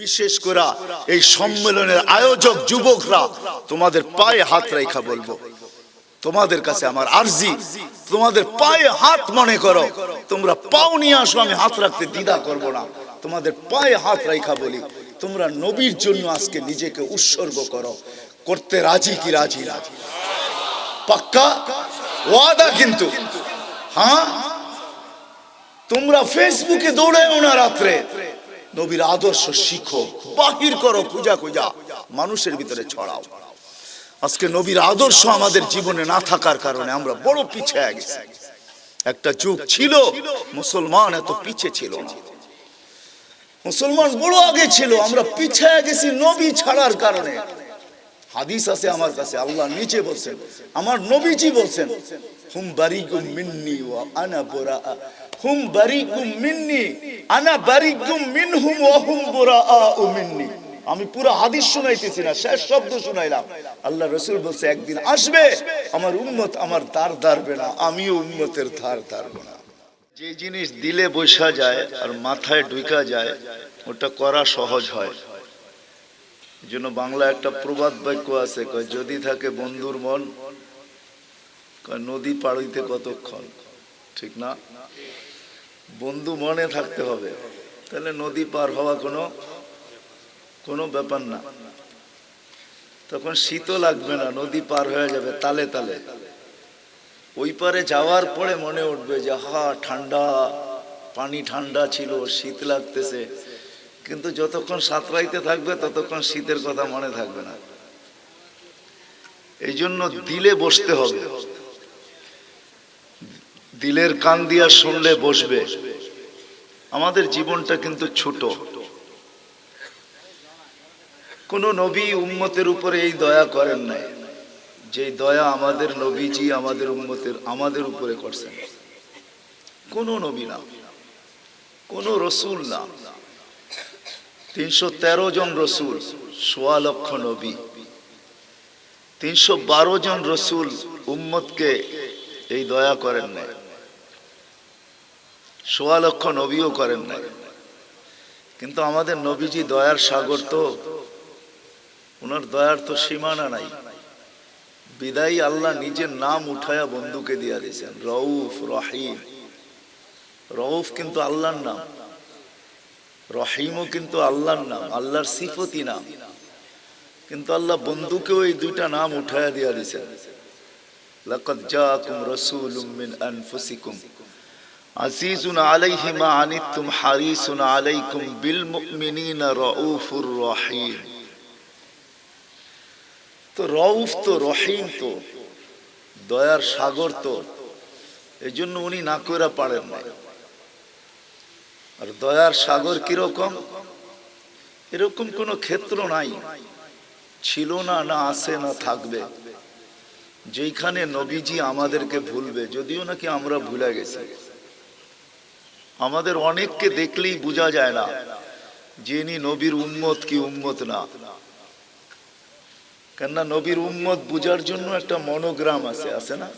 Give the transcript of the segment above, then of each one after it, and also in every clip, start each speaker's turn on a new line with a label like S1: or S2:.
S1: বিশেষ করে এই সম্মেলনের আয়োজক যুবকরা, তোমাদের পায়ে হাত রেখা বলবো, তোমাদের কাছে আমার আরজি, তোমাদের পায়ে হাত মনে করো, তোমরা পাও নিয়ে আসো, আমি হাত রাখতে দ্বিধা করব না। তোমাদের পায়ে হাত রেখা বলি, তোমরা নবীর জন্য আজকে নিজেকে উৎসর্গ করো। করতে রাজি কি রাজি না? পাক্কা ওয়াদা কিন্তু। হ্যাঁ, তোমরা ফেসবুকে দৌড়াও না, রাত্রে নবীর আদর্শ শিখো, বাহির করো, খুঁজা খুঁজা মানুষের ভিতরে ছড়াও। আজকে নবীর আদর্শ আমাদের জীবনে না থাকার কারণে আমরা বড় পিছিয়ে গেছি। একটা যুগ ছিল মুসলমান এত পিছিয়ে ছিল না, মুসলমান বড় আগে ছিল, আমরা পিছিয়ে গেছি নবী ছাড়ার কারণে। হাদিস আছে আমার কাছে, আল্লাহ নিচে বলছেন, আমার নবীজি বলছেন, হুম বারিকুম মিন্নি ওয়া আনা বুরাআ, হুম বারিকুম মিন্নি আনা বারিকুম মিনহুম ওয়া হুম বুরাআ মিন্নি। আমি পুরো হাদিস শুনাইতেছি না, শেষ শব্দ শুনাইলাম। আল্লাহ রাসূল বলছে, একদিন আসবে আমার উম্মত আমার ধার ধারবে না, আমিও উম্মতের ধার ধারব না। যে জিনিস দিলে বসা যায় আর মাথায় ঢুকা যায়, ওটা করা সহজ হয়। এই জন্য বাংলা একটা প্রবাদ বাক্য আছে, কয় যদি থাকে বন্ধুর মন, কয় নদী পার হইতে কতক্ষণ। ঠিক না? বন্ধু মনে থাকতে হবে, তাহলে নদী পার হওয়া কোনো ব্যাপার না। তখন শীতও লাগবে না, নদী পার হয়ে যাবে তালে তালে। ওই পারে যাওয়ার পরে মনে উঠবে যে হা ঠান্ডা, পানি ঠান্ডা ছিল, শীত লাগতেছে। কিন্তু যতক্ষণ সাঁতরাইতে থাকবে ততক্ষণ শীতের কথা মনে থাকবে না। এই জন্য দিলে বসতে হবে, দিলের কান দিয়া শুনলে বসবে। আমাদের জীবনটা কিন্তু ছোট। কোন নবী উম্মতের উপরে এই দয়া করেন নাই যে দয়া আমাদের নবীজি আমাদের উম্মতের আমাদের উপরে করছেন। কোন নবী না, কোন রসুল না। 313 জন রসুল, 1.25 লক্ষ নবী, 312 জন রসুল উম্মতকে এই দয়া করেন নাই। 1.25 লক্ষ নবীও করেন নাই। কিন্তু আমাদের নবীজি দয়ার সাগর, তো ওনার দয়ার তো সীমানা নাই। বিদায়ী আল্লাহ নিজের নাম উঠায়া বন্ধুকে দিয়া দিয়েছেন, রউফ রহিম। রউফ কিন্তু আল্লাহর নাম, রহিমও কিন্তু আল্লাহর নাম, আল্লাহর সিফতি নাম। কিন্তু আল্লাহ বন্ধুকেও এই দুইটা নাম উঠায়া দিয়া দিয়েছেন। লাকাদ জাআকুম রাসূলুম মিন আনফুসিকুম আজিজুন আলাইহি মা আনিতুম হারিসুন আলাইকুম বিল মুমিনিনা রাউফুর রহিম। তো রউফ তো, রহিম তো, দয়ার সাগর তো, এই জন্য উনি না কইরা পারেন না। আর দয়ার সাগর কিরকম? এরকম কোন ক্ষেত্র নাই, ছিল না, না আছে, না থাকবে, যেখানে নবীজি আমাদেরকে ভুলবে। যদিও নাকি আমরা ভুলে গেছি। আমাদের অনেককে দেখলেই বোঝা যায় না যে ইনি নবীর উম্মত কি উম্মত না। কেননা নবীর উম্মত বুঝার জন্য একটা মনোগ্রাম আছে, আছে না?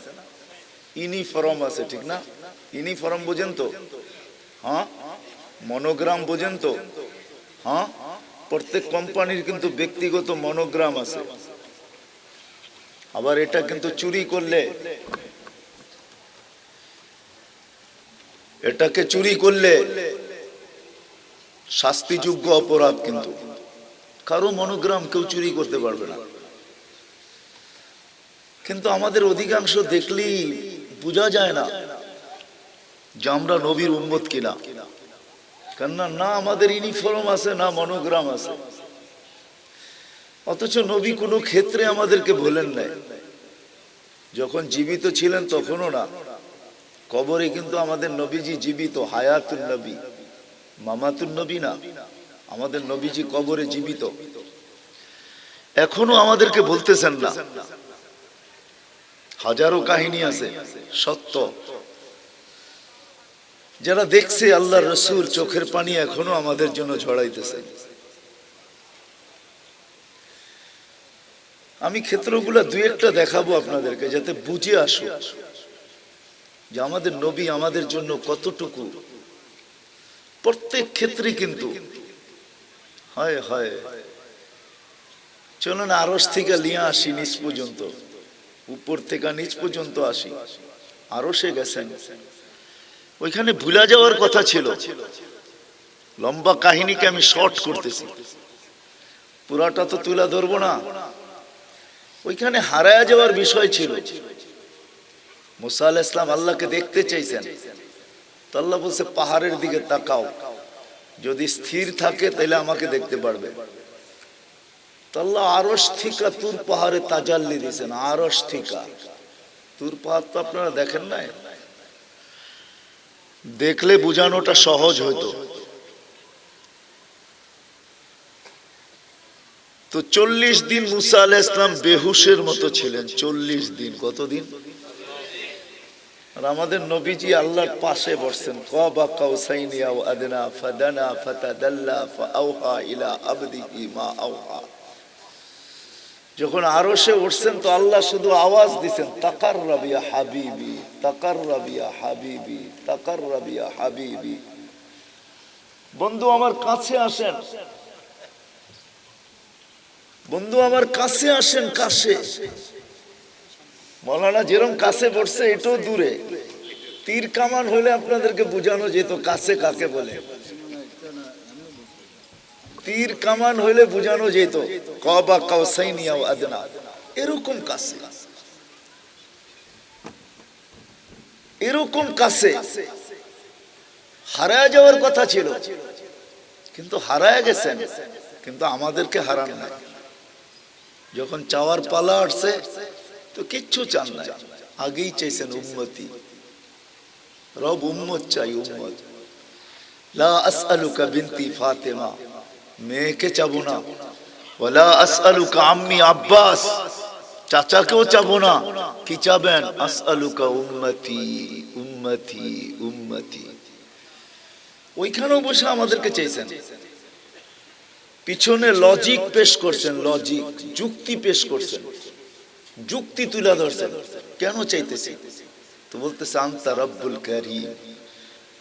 S1: ইউনিফর্ম আছে, ঠিক না? ইউনিফর্ম বোঝেন তো? হ্যাঁ, মনোগ্রাম বোঝেন তো? হ্যাঁ, প্রত্যেক কোম্পানির কিন্তু ব্যক্তিগত মনোগ্রাম আছে। আবার এটা কিন্তু চুরি করলে, এটাকে চুরি করলে শাস্তিযোগ্য অপরাধ। কিন্তু কারো মনোগ্রাম কেউ চুরি করতে পারবে না। কিন্তু আমাদের অধিকাংশ দেখলেই বোঝা যায় না যে আমরা নবীর উম্মত কিনা। কেননা না আমাদের ইউনিফর্ম আছে, না মনোগ্রাম আছে। অথচ নবী কোনো ক্ষেত্রে আমাদেরকে বলেন নাই। যখন জীবিত ছিলেন তখনও না, কবরে কিন্তু আমাদের নবীজি জীবিত, হায়াতুন নবী, মামাতুন নবী না। আমাদের নবীজি কবরে জীবিত, এখনো আমাদেরকে বলতেছেন না। হাজারো কাহিনী আছে সত্য, যারা দেখছে আল্লাহর রাসূল চোখের পানি এখনো আমাদের জন্য ঝরাইতেছে। আমি ক্ষেত্রগুলো দুই একটা দেখাবো আপনাদেরকে, যাতে বুঝে আসো যে আমাদের নবী আমাদের জন্য কতটুকু। প্রত্যেক ক্ষেত্রে কিন্তু হায় হায়, চলুন আরশ থেকে নিয়ে আসি নিচ পর্যন্ত, উপর থেকে নিচ পর্যন্ত আসি। আরশে গেছেন, ওইখানে ভুলা যাওয়ার কথা ছিল। লম্বা কাহিনীকে আমি শর্ট করতেছি, পুরাটা তো তুলা ধরবো না। ওইখানে হারায়া যাওয়ার বিষয় ছিল। মুসা আলাইহিস সালাম আল্লাহকে দেখতে চাইছেন, তো আল্লাহ বলছে পাহাড়ের দিকে তাকাও, যদি স্থির থাকে তাহলে আমাকে দেখতে পারবে। তো আল্লাহ আরশ থেকে তুর পাহাড়ে তাজাল্লি দিয়েছেন। আরশ থেকে তুর পাহাড় তো আপনারা দেখেন নাই, দেখলে বুঝানোটা সহজ হতো। তো 40 দিন মুসা আলাইহিস সালাম বেহুশের মতো ছিলেন। 40 দিন, কতদিন? আর আমাদের নবীজি আল্লাহর পাশে বসছেন। কাবা কাউসাইনি আও আদনা ফাদানা ফাতাদাল্লা ফাআওহা ইলা আবদিহি মা আওহা। যখন আরশে উঠছেন তো আল্লাহ শুধু আওয়াজ দিবেন, তাকাররাব ইয়া হাবিবি, তাকাররাব ইয়া হাবিবি, তাকাররাব ইয়া হাবিবি। বন্ধু আমার কাছে আসেন, বন্ধু আমার কাছে আসেন, কাছে। মৌলানা যেরকম কাছে পড়ছে এটাও দূরে। তীর কামান হলে আপনাদেরকে বোঝানো যেত কাছে কাকে বলে। তীর কামান হইলে বোঝানো যেত কাবা কাউসাইনি আও আদনা, এরকম কাছে, এরকম কাছে। হারায় যাওয়ার কথা ছিল, কিন্তু হারায় গেছেন, কিন্তু আমাদেরকে হারান নাই। যখন চাওয়ার পালা আসছে তো কিচ্ছু চান নাই, আগেই চাইছেন উম্মতি। রব উম্মত চাই, উম্মত। লা আসআলুকা বিনতি ফাতেমা, মেয়েকে চাবো না। ওয়ালা আসআলুকা আম্মি আব্বাস, চাচাকেও চাবো না। কি চাবেন? আসআলুকা উম্মতি, উম্মতি, উম্মতি। ওইখানেও বসে আমাদেরকে চাইছেন। পিছনে লজিক পেশ করছেন, লজিক, যুক্তি পেশ করছেন, যুক্তি তুলে ধরছেন কেন চাইতেছি। তো বলতেছে আনতা রব্বুল কারীম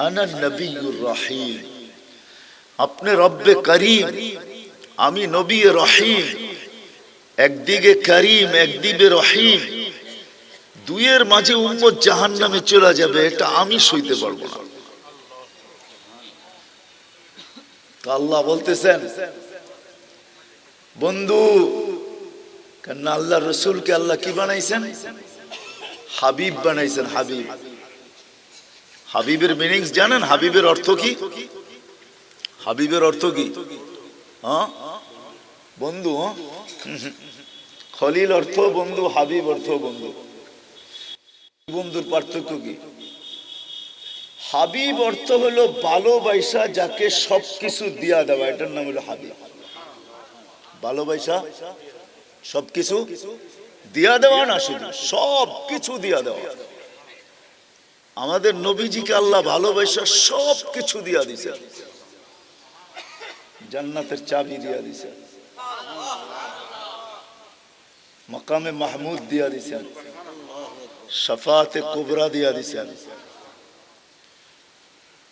S1: আনা নবিয়্যুর রহিম। আপনি রব্বে করিম, আমি নবী রহিম। একদিকে করিম, একদিকে রহিম, দুইয়ের মাঝে উম্মত জাহান্নামে চলে যাবে, এটা আমি সইতে পারবো না। তো আল্লাহ বলতেছেন বন্ধু, কেন আল্লাহ রসুলকে আল্লাহ কি বানাইছেন? হাবিব বানাইছেন, হাবিব। হাবিবের মিনিংস জানেন? হাবিবের অর্থ কি? হাবিবের অর্থ কি? হ্যাঁ বন্ধু, খলিল অর্থ বন্ধু, হাবিব অর্থ বন্ধু। বন্ধুর পার্থক্য কি? হাবিব অর্থ হলো ভালোবাসা, যাকে সবকিছু দিয়া দেওয়া, এটার নাম হলো হাবিব। ভালোবাসা সবকিছু দিয়া দেওয়া না, শুধু সবকিছু দিয়া দেওয়া। আমাদের নবীজিকে আল্লাহ ভালোবাসা সবকিছু দিয়া দিছে। জান্নাতের চাবি দিয়া দিছে, মাকামে মাহমুদ দিয়া দিছেন, শাফাতে কুবরা দিয়া দিছেন,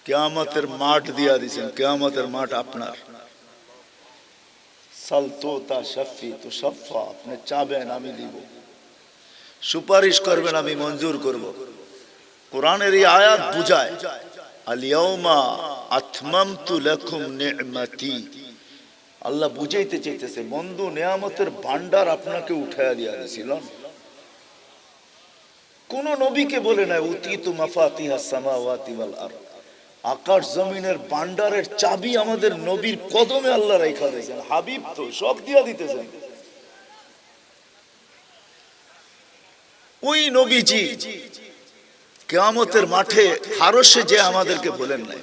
S1: কিয়ামতের মাঠ দিয়া দিছেন। কিয়ামতের মাঠ আপনার। সালতোতা শাফি তো শাফা, আপনি চাবেন আমি দিব, সুপারিশ করবেন আমি মঞ্জুর করব। কোরআনের এই আয়াত বুঝায় আল ইয়াউমা আতমামতু লাকুম নি'মাতি। আল্লাহ বুঝাইতে চাইতেছে বন্ধু, নিয়ামতের ভান্ডার আপনাকে উঠায়া দিয়া দিয়েছিল। কোন নবীকে বলে নাই উতিতু মাফাতিহাস সামাওয়াতি ওয়াল আরদ। আকাশ জমিনের ভান্ডারের চাবি আমাদের নবীর কদমে আল্লাহ রাখা দিয়েছেন। হাবিব তো সব দিয়া দিতেছেন। ওই নবীজি কিয়ামতের মাঠে আরশে যে আমাদেরকে বলেন নাই,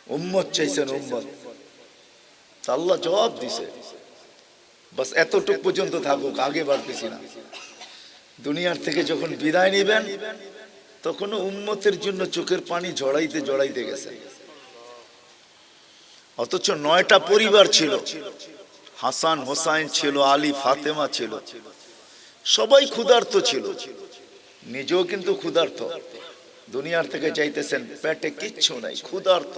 S1: উম্মত চাইছেন, উম্মত। আল্লাহ জবাব দিছে, বাস এতটুক পর্যন্ত থাকুক, আগে বাড়তেছি না। দুনিয়ার থেকে যখন বিদায় নিবেন তখন উম্মতের জন্য চোখের পানি জড়াইতে জড়াইতে গেছে। অথচ 9টা পরিবার ছিল, হাসান হোসাইন ছিল, আলী ফাতেমা ছিল, সবাই ক্ষুধার্ত ছিল, নিজেও কিন্তু ক্ষুধার্ত। দুনিয়ার থেকে চাইতেছেন, পেটে কিচ্ছু নাই, ক্ষুধার্ত।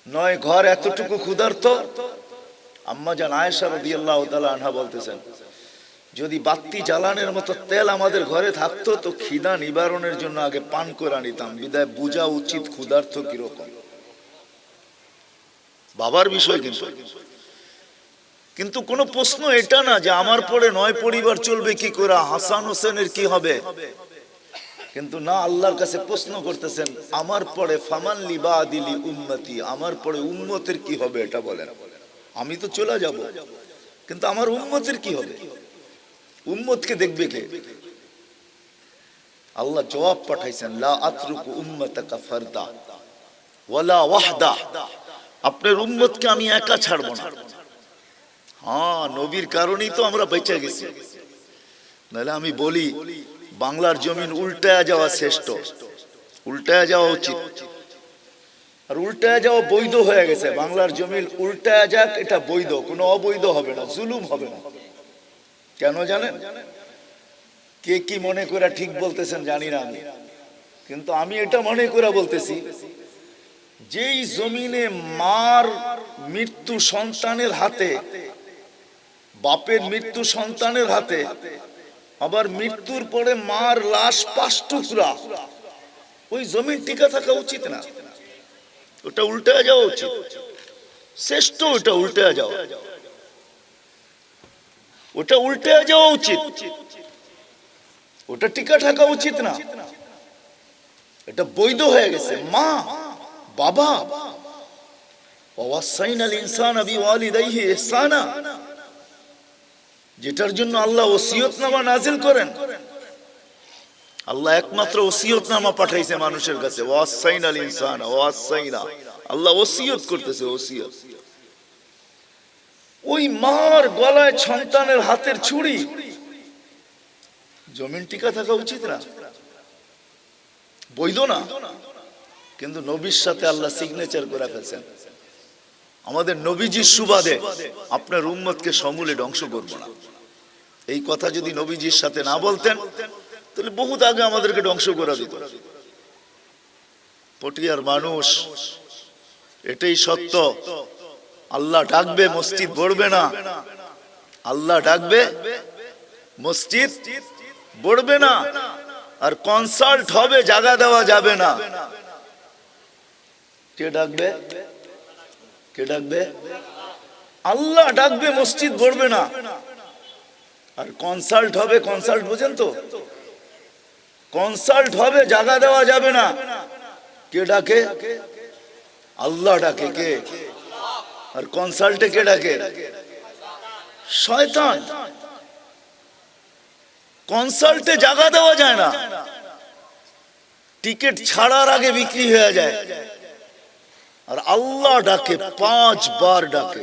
S1: নয় ঘর এতটুকু ক্ষুধার্ত। আম্মা জান আয়েশা রাদিয়াল্লাহু তাআলা আনহা বলতেছেন, যদি বাতি জ্বালানোর মতো তেল আমাদের ঘরে থাকতো তো খিদা নিবারণের জন্য আগে পান করে নিতাম। বিদায় বোঝা উচিত ক্ষুধার্ত কিরকম। বাবার বিষয় কিন্তু কোন প্রশ্ন এটা না যে আমার পরে 9 পরিবার চলবে কি করে, হাসান হোসেনের কি হবে। কিন্তু না, আল্লাহর কাছে প্রশ্ন করতেছেন, আমার পরে ফামান লিবাদিলি উম্মতি, আমার পরে উম্মতের কি হবে এটা বলেন। আমি তো চলে যাব, কিন্তু আমার উম্মতের কি হবে? উম্মতকে দেখবে কে? আল্লাহ জবাব পাঠাইছেন, লা আতরুকু উম্মাতাকা ফারদা ওয়ালা ওয়াহদা, আপনার উম্মতকে আমি একা ছাড়ব না। হ্যাঁ, নবীর কারণেই তো আমরা বেঁচে গেছি। নাহলে আমি বলি বাংলার জমিন উল্টায়া যাওয়া শ্রেষ্ঠ, উল্টায়া যাওয়া উচিত। আর উল্টায়া যাওয়া বৈধ হয়ে গেছে। বাংলার জমিন উল্টায়া যাক, এটা বৈধ, কোনো অবৈধ হবে না, জুলুম হবে না। কেন জানেন? কে কি মনে করে ঠিক বলতেছেন জানি না আমি, কিন্তু আমি এটা মনে করে বলতেছি, যেই জমিনে মার মৃত্যু সন্তানের হাতে, বাপের মৃত্যু সন্তানের হাতে, আবার মৃত্যুর পরে মার লাশ 5 টুকরা, ওই জমিন টিকা থাকা উচিত না। ওটা উল্টে যাওয়া উচিত, শ্রেষ্ঠ ওটা উল্টে যাওয়া, ওটা উল্টে যাওয়া উচিত, ওটা টিকা থাকা উচিত না। এটা বৈধ হয়ে গেছে। মা বাবা, ওয়াসাইনাল ইনসানা বিওয়ালিদাইহি ইহসানা, যেটার জন্য আল্লাহ ওসিয়তনামা নাজিল করেন। আল্লাহ একমাত্র ওসিয়তনামা পাঠাইছে মানুষের কাছে। ওয়াসাইনাল ইনসানা, ওয়াসাইনা, আল্লাহ ওসিয়ত করতেছে, ওসিয়ত। ওই মার গলায় সন্তানের হাতের ছুরি, জমিন টিকা থাকা উচিত না, বৈধ না। কিন্তু নবীর সাথে আল্লাহ সিগনেচার করে ফেলছেন, আমাদের নবীজির সুবাদে আপনার উম্মতকে সমূলে ধ্বংস করব না। এই কথা যদি নবীজির সাথে না বলতেন তাহলে বহুত আগে আমাদেরকে ধ্বংস করে দিত। পটিয়ার মানুষ, এটাই সত্য। আল্লাহ ডাকবে, মসজিদ ভরবে না। আল্লাহ ডাকবে, মসজিদ ভরবে না। আর কনসাল্ট হবে, জায়গা দেওয়া যাবে না। কে ডাকবে? কে ডাকবে? আল্লাহ ডাকবে, মসজিদ ভরবে না। আর কনসাল্ট হবে, কনসাল্ট বোঝেন তো, কনসাল্ট হবে, জায়গা দেওয়া যাবে না। কে ডাকে? আল্লাহ ডাকে। কে? আর কনসাল্টে কে ডাকে? শয়তান। কনসাল্টে জায়গা দেওয়া যায় না, টিকিট ছাড়ার আগে বিক্রি হয়ে যায়। আর আল্লাহ ডাকে, 5 বার ডাকে।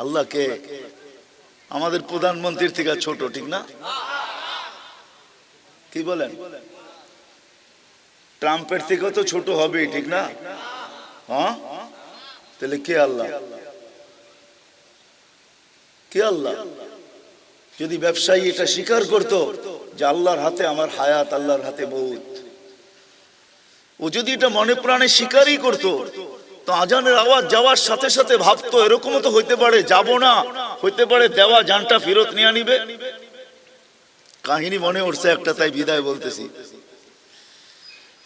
S1: আল্লাহ কে? আমাদের প্রধানমন্ত্রীর থেকে ছোট, ঠিক না? কি বলেন? ট্রাম্পের থেকে তো ছোট হবেই, ঠিক না? হ্যাঁ, তাহলে কে আল্লাহ? কে আল্লাহ? যদি ব্যবসায়ী এটা স্বীকার করতো যে আল্লাহর হাতে আমার হায়াত, আল্লাহর হাতে মউত, ও যদি এটা মনে প্রাণে স্বীকারই করতো, তো আজানের আওয়াজ যাওয়ার সাথে সাথে ভাবতো এরকমও তো হইতে পারে যাব না, হইতে পারে দেওয়া জানটা ফেরত নিয়ে নিবে। কাহিনী মনে উঠছে একটা, তাই বিদায় বলতেছি।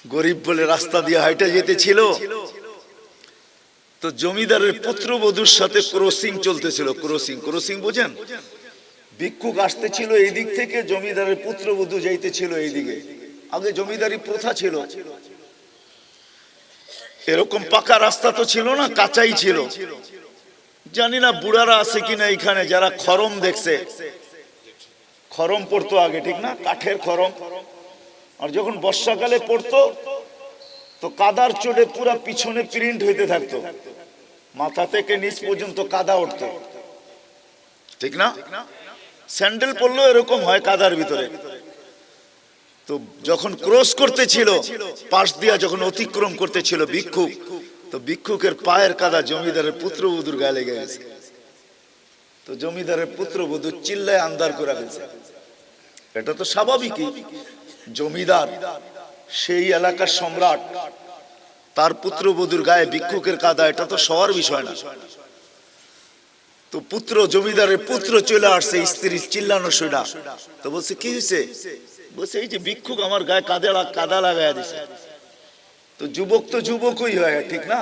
S1: গরিব বলে রাস্তা দিয়ে হাইটে যেতে ছিল, তো জমিদারের পুত্রবধূর সাথে ক্রসিং চলতেছিল। ক্রসিং বোঝেন? ভিক্ষুক আসতেছিল এই দিক থেকে, জমিদারের পুত্রবধূ যাইতেছিল এইদিকে। আগে জমিদারি প্রথা ছিল, এরকম পাকা রাস্তা তো ছিল না, কাঁচাই ছিল। জানি না বুড়ারা আছে কিনা এখানে, যারা খরম দেখছে। খরম পড়তো আগে, ঠিক না? কাঠের খরম। আর যখন বর্ষাকালে পড়তো তো কাদার চোটে পুরা পিছনে প্রিন্ট হইতে থাকতো, মাথা থেকে নিচ পর্যন্ত কাদা উঠতো, ঠিক না? স্যান্ডেল পরলেও এরকম হয় কাদার ভিতরে। তো যখন ক্রস করতেছিল, পাশ দিয়া যখন অতিক্রম করতেছিল ভিক্ষুক, তো ভিক্ষুকের পায়ের কাদা জমিদারের পুত্রবধূর গায়ে লেগে গেছে। তো জমিদারের পুত্রবধূ চিল্লায় আন্দার করে ফেলছে। এটা তো স্বাভাবিকই, জমিদার সেই এলাকার সম্রাট, তার পুত্রবধূর গায়ে ভিক্ষুকের কাদা, এটা তো সবার বিষয় না। তো পুত্র, জমিদারের পুত্র চলে আসছে, স্ত্রী চিল্লানো শুনা, তো বলছে কি হয়েছে? বলছে এই যে ভিক্ষুক আমার গায়ে কাদা লাগাই দিছে। তো যুবকই হয়, ঠিক না?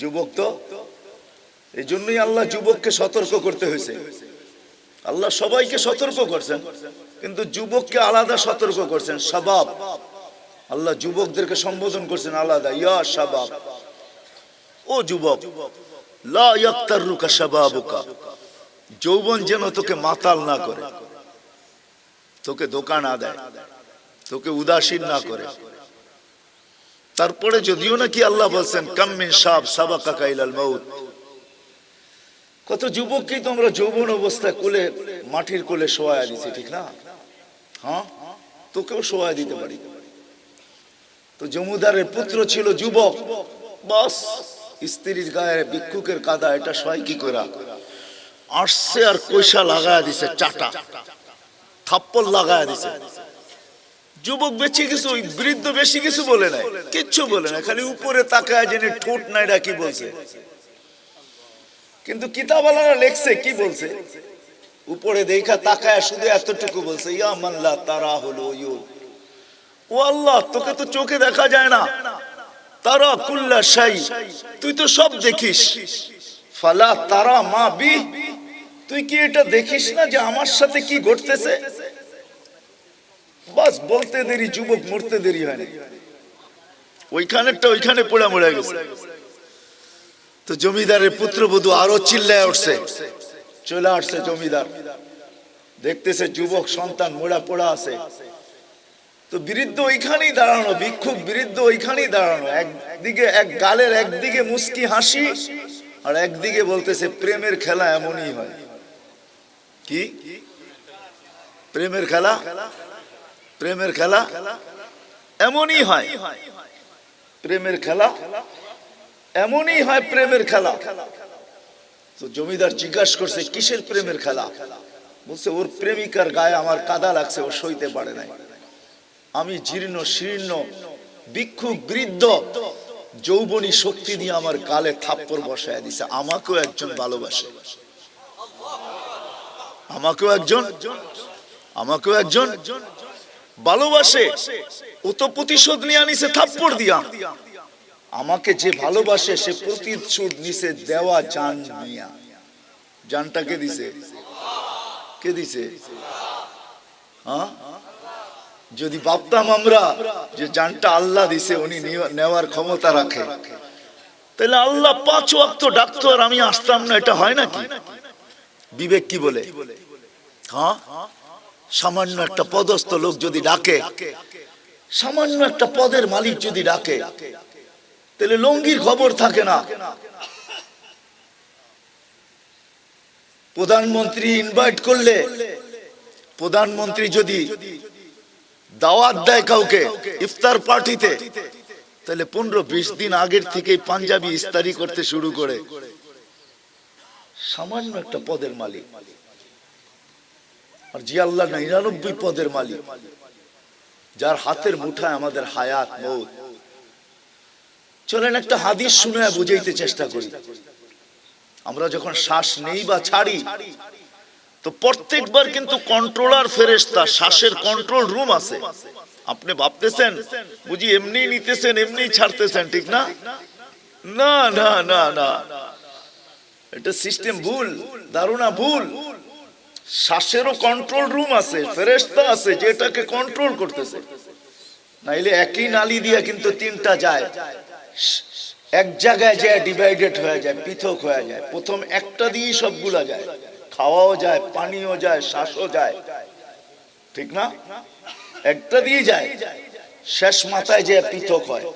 S1: যুবক তো, এই জন্যই আল্লাহ যুবককে সতর্ক করতে হয়েছে। আল্লাহ সবাইকে সতর্ক করছেন, কিন্তু যুবককে আলাদা সতর্ক করছেন। শাবাব, আল্লাহ যুবকদেরকে সম্বোধন করছেন আলাদা, ইয়া শাবাব, ও যুবক, লা ইয়াক্তারুকা শাবাবুকা, যৌবন যেন তোকে মাতাল না করে, তোকে ধোঁকা না দেয়, তোকে উদাসীন না করে। তারপরে যদিও নাকি আল্লাহ বলছেন কাম মিন শাব সাবাকাকা ইলাল মাউত, কত যুবককেই তো আমরা যৌবন অবস্থায় কোলে, মাটির কোলে শোয়া দিছি, ঠিক না? হ্যাঁ, তোকেও শোয়া দিতে পারি। তো জমিদারের পুত্র ছিল যুবক, বাস স্ত্রীর গায়ে ভিক্ষুকের কাদা, এটা সয় কি করে? আসছে আর কইসা লাগায় দিছে, চাটা থাপ্পড় লাগায় দিছে। যুবক বেশি কিছু, ওই বৃদ্ধ বেশি কিছু বলে নাই, কিচ্ছু বলে না, খালি উপরে তাকায় জেনে ঠোঁট নাইডা কি বলছে। কিন্তু কিতাবওয়ালারা লেখছে কি বলছে, উপরে দেখা তাকায় শুধু এতটুকু বলছে, ইয়া মান লা তারাহুল উয়ুন, ও আল্লাহ তোকে তো চোখে দেখা যায় না, তারা কুল্লা শাই, তুই তো সব দেখিস, ফালা তারা মা বি, তুই কি এটা দেখিস না যে আমার সাথে কি ঘটতেছে? বাস বলতে দেরি, যুবক মরতে দেরি হয় না, ওইখানেরটা ওইখানে পোড়া মরে গেছে। তো জমিদারের পুত্রবধূ আরো চিল্লায় উঠছে, চলে আসছে জমিদার, দেখতেছে যুবক সন্তান মোড়া পোড়া আছে। তো বৃদ্ধ ওইখানেই দাঁড়ানো, ভিক্ষুক বৃদ্ধ ওইখানেই দাঁড়ানো, একদিকে এক গালের একদিকে মুস্কি হাসি, আর একদিকে বলতেছে প্রেমের খেলা এমনই হয়। কি প্রেমের খেলা? প্রেমের খেলা এমনই হয়, প্রেমের খেলা এমনই হয়, প্রেমের খেলা। তো জমিদার জিজ্ঞাসা করছে কিসের প্রেমের খেলা? বলছে ওর প্রেমিকার গায়ে আমার কাদা লাগছে, ও সইতে পারে নাই। আমি জীর্ণ শীর্ণ ভিক্ষুক বৃদ্ধ, যৌবনী শক্তি দিয়ে আমার গালে থাপ্পড় বসায় দিছে। আমাকেও একজন ভালোবাসে, আমাকেও একজন ভালোবাসে, ও তো প্রতিশোধ নিয়ে আনিছে থাপ্পড় দিয়া। আমাকে যে ভালোবাসে সে প্রতিশোধ নিছে দেওয়া জান নিয়া। জানটা কে দিছে? কে দিছে? হ্যাঁ, যদি ভাবতাম আমরা যে জানটা আল্লাহ দিছে, উনি নেওয়ার ক্ষমতা রাখে, তাহলে আল্লাহ 5 ওয়াক্ত ডাকতো আর আমি আসতাম না, এটা হয় নাকি? বিবেক কি বলে? হ্যাঁ, সামান্য একটা পদস্থ লোক যদি ডাকে, সামান্য একটা পদের মালিক যদি ডাকে, তাহলে লঙ্গির খবর থাকে না। প্রধানমন্ত্রী ইনভাইট করলে, প্রধানমন্ত্রী যদি দাওয়াত দেয় কাউকে ইফতার পার্টিতে, তাহলে 15-20 দিন আগের থেকে পাঞ্জাবি ইস্তারি করতে শুরু করে। সামান্য একটা পদের মালিক, আর যে আল্লাহ 99 পদের মালিক, যার হাতের মুঠায় আমাদের হায়াত মৌত। চলেন একটা হাদিস শুনে বুঝাইতে চেষ্টা করি। আমরা যখন শ্বাস নেই বা ছাড়ি, তো প্রত্যেকবার কিন্তু কন্ট্রোলার ফেরেশতা, শ্বাসের কন্ট্রোল রুম আছে। আপনি ভাবতেছেন বুঝি এমনি নিতেছেন এমনি ছাড়তেছেন, ঠিক না? না না না না, এটা সিস্টেম ভুল, ধারণা ভুল। শ্বাসেরও কন্ট্রোল রুম আছে, ফেরেশতা আছে যেটাকে কন্ট্রোল করতেছে। নাইলে একই নালী দিয়া কিন্তু 3টা যায়, এক জায়গায় যায় ডিভাইডেড হয়ে যায়, পৃথক হয়ে যায়। প্রথম একটা দিয়ে সবগুলা যায়, খাওয়াও যায়, পানিও যায়, শ্বাসও যায়, ঠিক না? একটা দিয়ে যায়, শেষ মাথায় যে পৃথক হয়,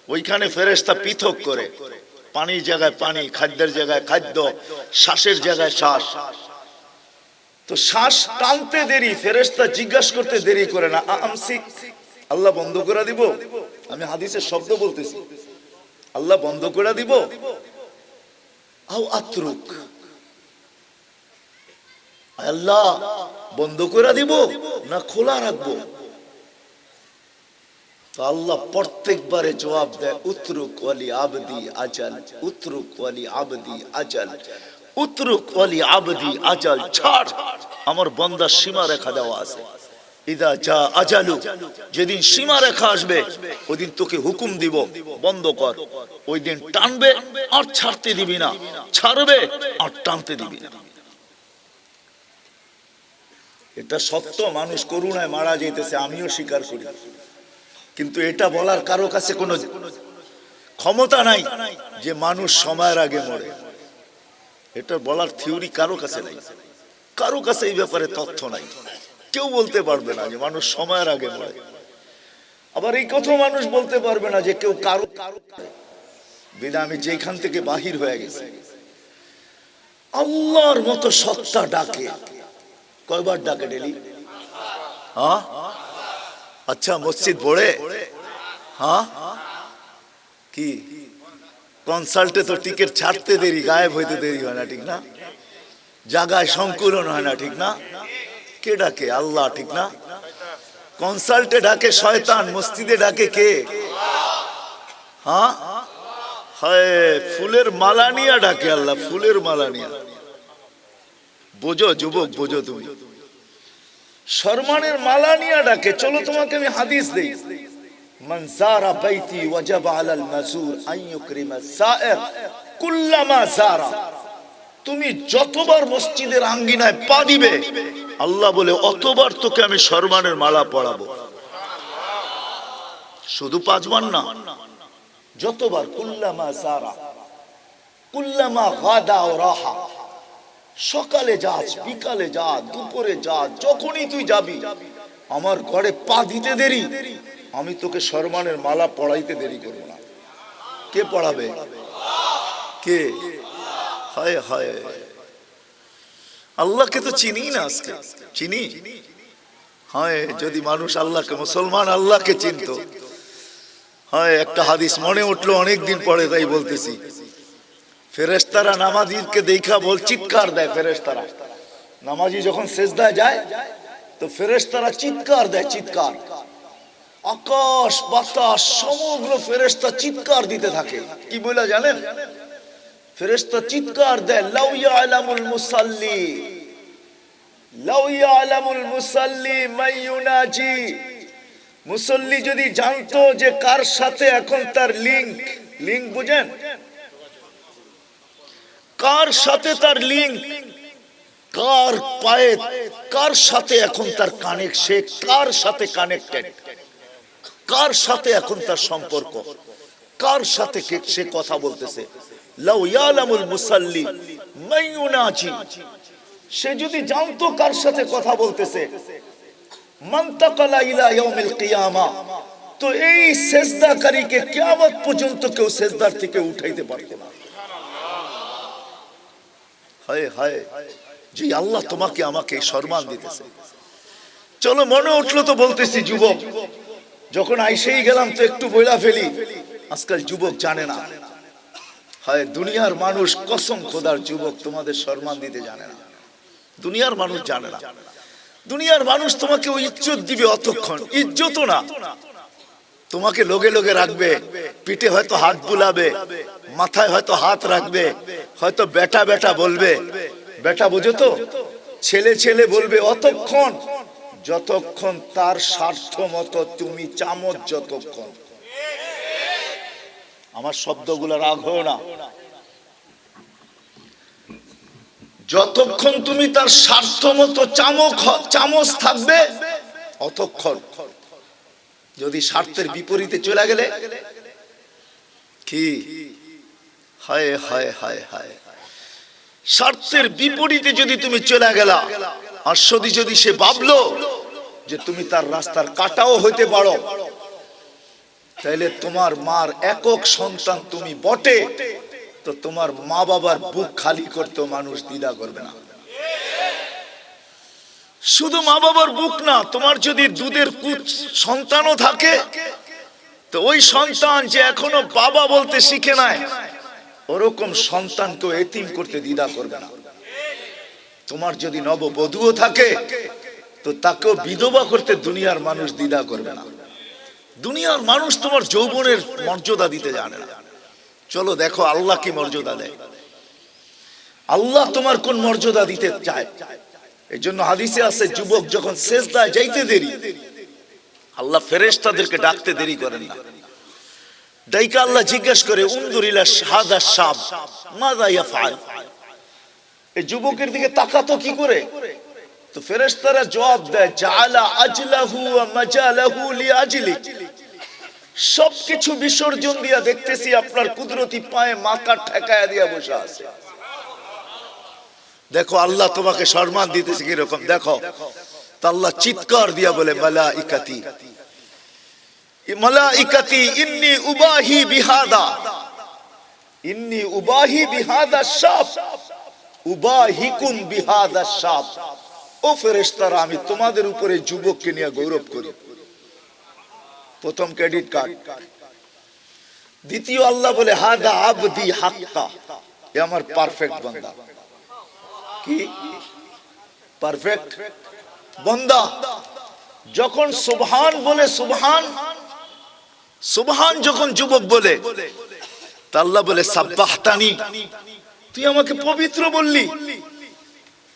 S1: ওইখানে ফেরেশতা পৃথক করে। পানির জায়গায় পানি, খাদ্যের জায়গায় খাদ্য, শ্বাসের জায়গায় শ্বাস। তো শ্বাস টানতে দেরি, ফেরেশতা জিজ্ঞাসা করতে দেরি করে না। আমসিক, আল্লাহ বন্ধ করে দিব? আমি হাদিসের শব্দ বলতেছি, আল্লাহ বন্ধ করে দিব? আও আত্রুক, আল্লাহ বন্ধ করে দিব না খোলা রাখবো? তো আল্লাহ প্রত্যেকবারে জবাব দেয়, উতরুক ওয়ালি আবদি আজাল, উতরুক ওয়ালি আবদি আজাল, উতরুক ওয়ালি আবদি আজাল। ছাড়, আমার বান্দার সীমা রেখা দেওয়া আছে। ইদা জা আজালু, যেদিন সীমা রেখা আসবে ওইদিন তোকে হুকুম দিব বন্ধ কর, ওই দিন টানবে আর ছাড়তে দিবি না, ছাড়বে আর টানতে দিবি না। এটা সত্য, মানুষ করুণায় মারা যেতেছে, আমিও স্বীকার করি, কিন্তু এটা বলার কারো কাছে কোনো ক্ষমতা নাই যে মানুষ সময়ের আগে মরে। এটা বলার থিওরি কারো কাছে নাই, কারো কাছে এই ব্যাপারে তথ্য নাই, কেউ বলতে পারবে না যে মানুষ সময়ের আগে মরে। আবার এই কথা মানুষ বলতে পারবে না যে কেউ কারো বিনা আমি যেখান থেকে বাহির হয়ে গেছি। আল্লাহর মতো সত্তা ডাকে, কয়বার ডাকে ডেলি? হ্যাঁ, আচ্ছা মসজিদ পড়ে, হ্যাঁ কি কনসাল্টে তো টিকিট ছাড়তে দেরি, গায়েব হইতে দেরি হয় না, ঠিক না? জায়গায় সংকুলন হয় না, ঠিক না? কে ডাকে? আল্লাহ, ঠিক না? কনসাল্টে ডাকে শয়তান, মসজিদে ডাকে কে? হ্যাঁ, হয় ফুলের মালা নিয়ে ডাকে আল্লাহ, ফুলের মালা নিয়ে। বোঝো যুবক, বোঝো, তুমি সম্মানের মালা নিয়ে ডাকে। চলো তোমাকে আমি হাদিস দেই, মান যারা বাইতি ওয়াজাবা আলাল মাযুর আন ইউকরিমা সায়ের কুল্লামা যারা। তুমি যতবার মসজিদের আঙ্গিনায় পা দিবে, আল্লাহ বলে অতবার তোকে আমি সম্মানের মালা পরাবো। শুধু 5 বার না, যতবার। কুল্লামা যারা, কুল্লামা গাদা ও রাহা, সকালে যাস, বিকালে যা, দুপুরে যা, যখনই তুই যাবি, আমার ঘরে পা দিতে দেরি, আমি তোকে সম্মানের মালা পড়াইতে দেরি করব না। কে পড়াবে? কে? হায় হায়, আল্লাহকে তো চিনি না আজকে, চিনি? হয় যদি মানুষ আল্লাহকে, মুসলমান আল্লাহকে চিনতো। হয় একটা হাদিস মনে উঠলো অনেকদিন পরে, তাই বলতেছি। ফেরেশতারা নামাজীকে দেখা বল চিৎকার দেয়। ফেরেশতারা নামাজি যখন সিজদায় যায় তো ফেরেশতারা চিৎকার দেয়, চিৎকার। আকাশ বাতাস সমগ্র ফেরেশতা চিৎকার দিতে থাকে। কি বলে জানেন? ফেরেশতা চিৎকার দেয়, লাউ ইয়ালামুল মুসাল্লি, লাউ ইয়ালামুল মুসাল্লি মাইয়ুনাজি। মুসল্লি যদি জানতো যে কার সাথে এখন তার লিংক, লিংক বুঝেন? কার সাথে তার লিংক, কার পায়ে, কার সাথে এখন তার কানেক্ট, সে কার সাথে কানেক্টেড, কার সাথে এখন তার সম্পর্ক, কার সাথে সে কথা বলতেছে। লাউ ইয়ালামুল মুসাল্লি মাইয়ুনাজি, সে যদি জানতো কার সাথে কথা বলতেছে, মানতাকালা ইলা ইয়াউমিল কিয়ামা, তো এই সিজদাকারীকে কিয়ামত পর্যন্ত কেউ সিজদার থেকে উঠাইতে পারত না। হায় হায়, যে আল্লাহ তোমাকে আমাকে সম্মান দিতেছে। চলো মনে উঠলো তো বলতেছি, যুবক যখন আইসেই গেলাম তো একটু বইলা ফেলি। আজকাল যুবক জানে না, হায় দুনিয়ার মানুষ, কসম খোদার যুবক তোমাদের সম্মান দিতে জানে না। দুনিয়ার মানুষ জানে না। দুনিয়ার মানুষ তোমাকে ওই ইজ্জত দিবে অতক্ষণ, ইজ্জতও না, তোমাকে লোকে লোকে রাখবে, পিঠে হয়তো হাত বুলাবে, মাথায় হয়তো হাত রাখবে, হয়তো বেটা বেটা বলবে। বেটা বুঝো তো, ছেলে ছেলে বলবে অতক্ষণ যতক্ষণ তার স্বার্থ মতো তুমি চামচ, যতক্ষণ। আমার শব্দগুলো রাগ হয় না, যতক্ষণ তুমি তার স্বার্থ মতো চামচ থাকবে অতক্ষণ। যদি স্বার্থের বিপরীতে চলে গেলে কি হায় হায় হায় হায়, স্বার্থের বিপরীতে যদি তুমি চলে গেলা, আর যদি সে ভাবলো যে তুমি তার রাস্তার কাটাও হইতে পারো, তাইলে তোমার মার একক সন্তান তুমি বটে, তো তোমার মা বাবার বুক খালি করতে মানুষ দ্বিধা করবে না। শুধু মা বাবার বুক না, তোমার যদি দুধের সন্তানও থাকে, তো ওই সন্তান যে এখনো বাবা বলতে শিখে নাই, ওরকম সন্তানকেও এতিম করতে দ্বিধা করবে না। তোমার যদি নববধূও থাকে, তো তাকেও বিধবা করতে দুনিয়ার মানুষ দ্বিধা করবে না। দুনিয়ার মানুষ তোমার যৌবনের মর্যাদা দিতে জানে না। চলো দেখো আল্লাহ কি মর্যাদা দেয়, আল্লাহ তোমার কোন মর্যাদা দিতে চায়। এই জন্য হাদিসে আছে যুবক যখন সেজদায় যাইতে দেরি, আল্লাহ ফেরেশতাদেরকে ডাকতে দেরি করেন না। ডাইকা আল্লাহ জিজ্ঞেস করে উনজুর ইলা হাদা শাব মাযা ইয়াফআল, এই যুবকের দিকে তাকাতো কি করে? তো ফেরেশতারা জবাব দেয় জাআলা আজলাহু ওয়া মাজালাহু লিআজলি, সবকিছু বিসর্জন দিয়া দেখতেছি আপনার কুদরতি পায়ে মাথা ঠেকায়া দিয়া বসে আছে। দেখো আল্লাহ তোমাকে সম্মান দিতেছে কিরকম দেখো। তা আল্লাহ চিৎকার দিয়া বলে মালাইকাতি মালাইকাতি ইন্নী উবাহি বিহাদা, ইন্নী উবাহি বিহাদা শাব উবাহিকুম বিহাদা শাব, ও ফেরেশতারা আমি তোমাদের উপরে যুবককে নিয়ে গৌরব করি। প্রথম ক্রেডিট কার্ড। দ্বিতীয় আল্লাহ বলে হাদা আবদি হাক্কা, এ আমার পারফেক্ট বান্দা। কি পারফেক্ট বান্দা? যখন সুবহান বলে, সুবহান সুবহান যখন যুবক বলে, তা আল্লাহ বলে সাব্বাহতানি, তুই আমাকে পবিত্র বললি,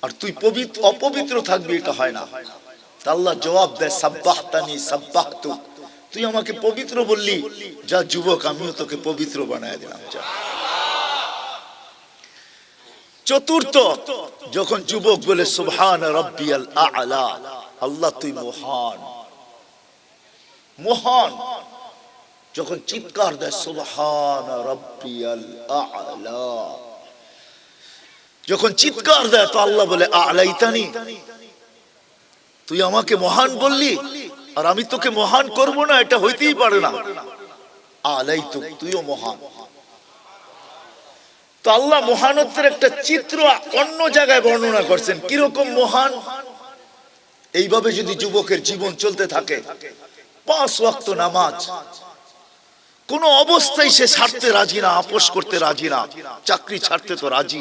S1: আর তুই পবিত্র অপবিত্র থাকবি এটা হয় না। তা আল্লাহ জবাব দেয় সাব্বাহতানি সাব্বাহতু, তুই আমাকে পবিত্র বললি, যা যুবক আমিও তোকে পবিত্র বানায় দিলাম যা। চতুর্থ যখন যুবক বলে সুবহান রাব্বিয়াল আ'লা, আল্লাহ তুই মহান মহান, যখন চিৎকার দেয় সুবহান রাব্বিয়াল আ'লা, যখন চিৎকার দেয় তো আল্লাহ বলে আ'লাইতানি, তুই আমাকে মহান বললি আর আমি তোকে মহান করব না, এটা হইতেই পারে না। আ'লাইতু, তুইও মহান। তো আল্লাহ মহানত্বের একটা চিত্র অন্য জায়গায় বর্ণনা করছেন কিরকম মহান। এইভাবে যদি যুবকের জীবন চলতে থাকে, 5 ওয়াক্ত নামাজ কোন অবস্থায় সে ছাড়তে রাজি না, আপোষ করতে রাজি না, চাকরি ছাড়তে তো রাজি,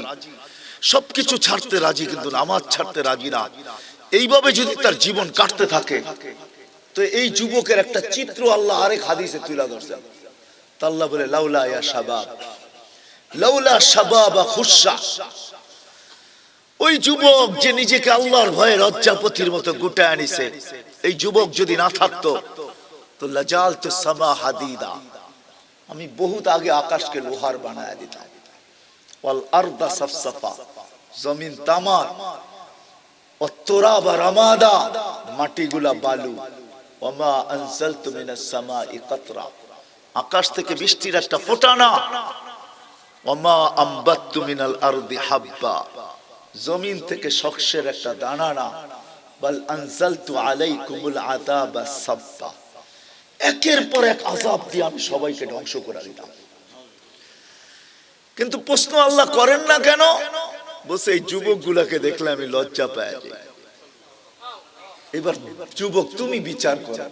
S1: সবকিছু ছাড়তে রাজি, কিন্তু নামাজ ছাড়তে রাজি না। এইভাবে যদি তার জীবন কাটতে থাকে, তো এই যুবকের একটা চিত্র আল্লাহ আরেক হাদিসে তুলে ধরছেন। তা আল্লাহ বলে লাউলা ইয়া শাবাব লাউলা শাবাবা খুশা, ওই যুবক যে নিজেকে আল্লাহর ভয়ে লজ্জাপতির মতো গুটায় আনিছে, এই যুবক যদি না থাকতো তো লাজালতু সামা হাদিদা, আমি বহুত আগে আকাশকে লোহার বানায় দিতাম। ওয়াল আরদা সাফসাফা, জমিন তামার, ওয়াত তুরাবা রামাদা, মাটিগুলা বালু, ওয়ামা আনজালতু মিনাস সামাই কাতরা, আকাশ থেকে বৃষ্টির একটা ফোঁটা না, ওয়ামা আমবাততু মিনাল আরদি হাব্বা, জমিন থেকে শস্যের একটা দানা না, বাল আনজালতু আলাইকুমুল আযাবা সাব্বা, একের পর এক আযাব দিয়ে আমি সবাইকে ধ্বংস করে দিতাম। কিন্তু প্রশ্ন আল্লাহ করেন না কেন? বসে এই যুবকগুলাকে দেখলে আমি লজ্জা পাই। এবার যুবক তুমি বিচার করো।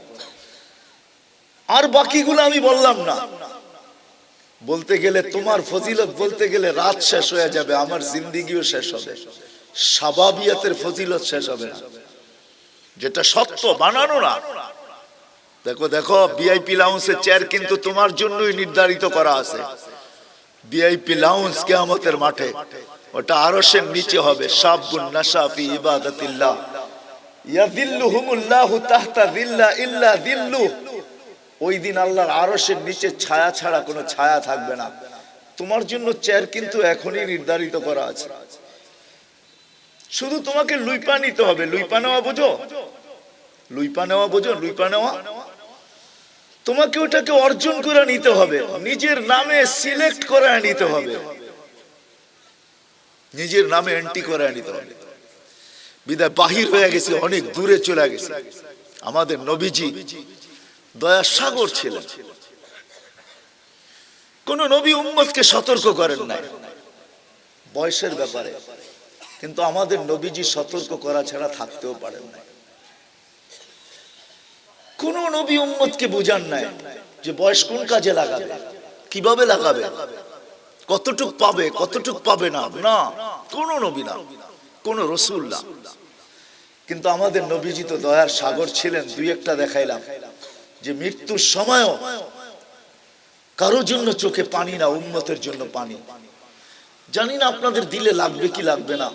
S1: আর বাকিগুলো আমি বললাম না, বলতে গেলে তোমার ফজিলত বলতে গেলে রাত শেষ হয়ে যাবে, আমার জিন্দেগিও শেষ হবে, শাবাবিয়াতের ফজিলত শেষ হবে না, যেটা সত্য বানানো না। দেখো দেখো ভিআইপি লাউঞ্জের চেয়ার কিন্তু তোমার জন্যই নির্ধারিত করা আছে। ভিআইপি লাউঞ্জ কিয়ামতের মাঠে, ওটা আরশের নিচে হবে। শাবুন নাশা ফি ইবাদাতিল্লাহ ইয়াযিল্লুহুমুল্লাহু তাহতা যিল্লা ইল্লা যিল্লু, ওই দিন আল্লাহর আরশের নিচে ছায়া ছাড়া কোনো ছায়া থাকবে না। তোমার জন্য চেয়ার কিন্তু এখনই নির্ধারিত করা আছে, শুধু তোমাকে লুইপা নিতে হবে। লুইপা নেওয়া বোঝো? লুইপা নেওয়া বোঝো? লুইপা নেওয়া, তোমাকে ওটাকে অর্জন করে নিতে হবে, নিজের নামে সিলেক্ট করে নিতে হবে, নিজের নামে এন্ট্রি করে নিতে হবে। বিদায় বাহির হয়ে গেছে, অনেক দূরে চলে গেছে। আমাদের নবীজি দয়ার সাগর ছিলেন, কোন নবী উম্মতকে সতর্ক করেন নাই বয়সের ব্যাপারে, কিন্তু আমাদের নবীজি সতর্ক করা ছাড়া থাকতেও পারেন না। কোন নবী উম্মতকে বুঝান নাই যে বয়স কোন কাজে লাগাবে, কিভাবে লাগাবে, কতটুক পাবে কতটুক পাবে না, না কোন নবী না, কোন রাসূল না। কিন্তু আমাদের নবীজি তো দয়ার সাগর ছিলেন। দুই একটা দেখাইলাম, যে মৃত্যুর সময়ও কারোর জন্য চোখে পানি না, উম্মতের জন্য পানি। জানি না আপনাদের দিলে লাগবে কি লাগবে না,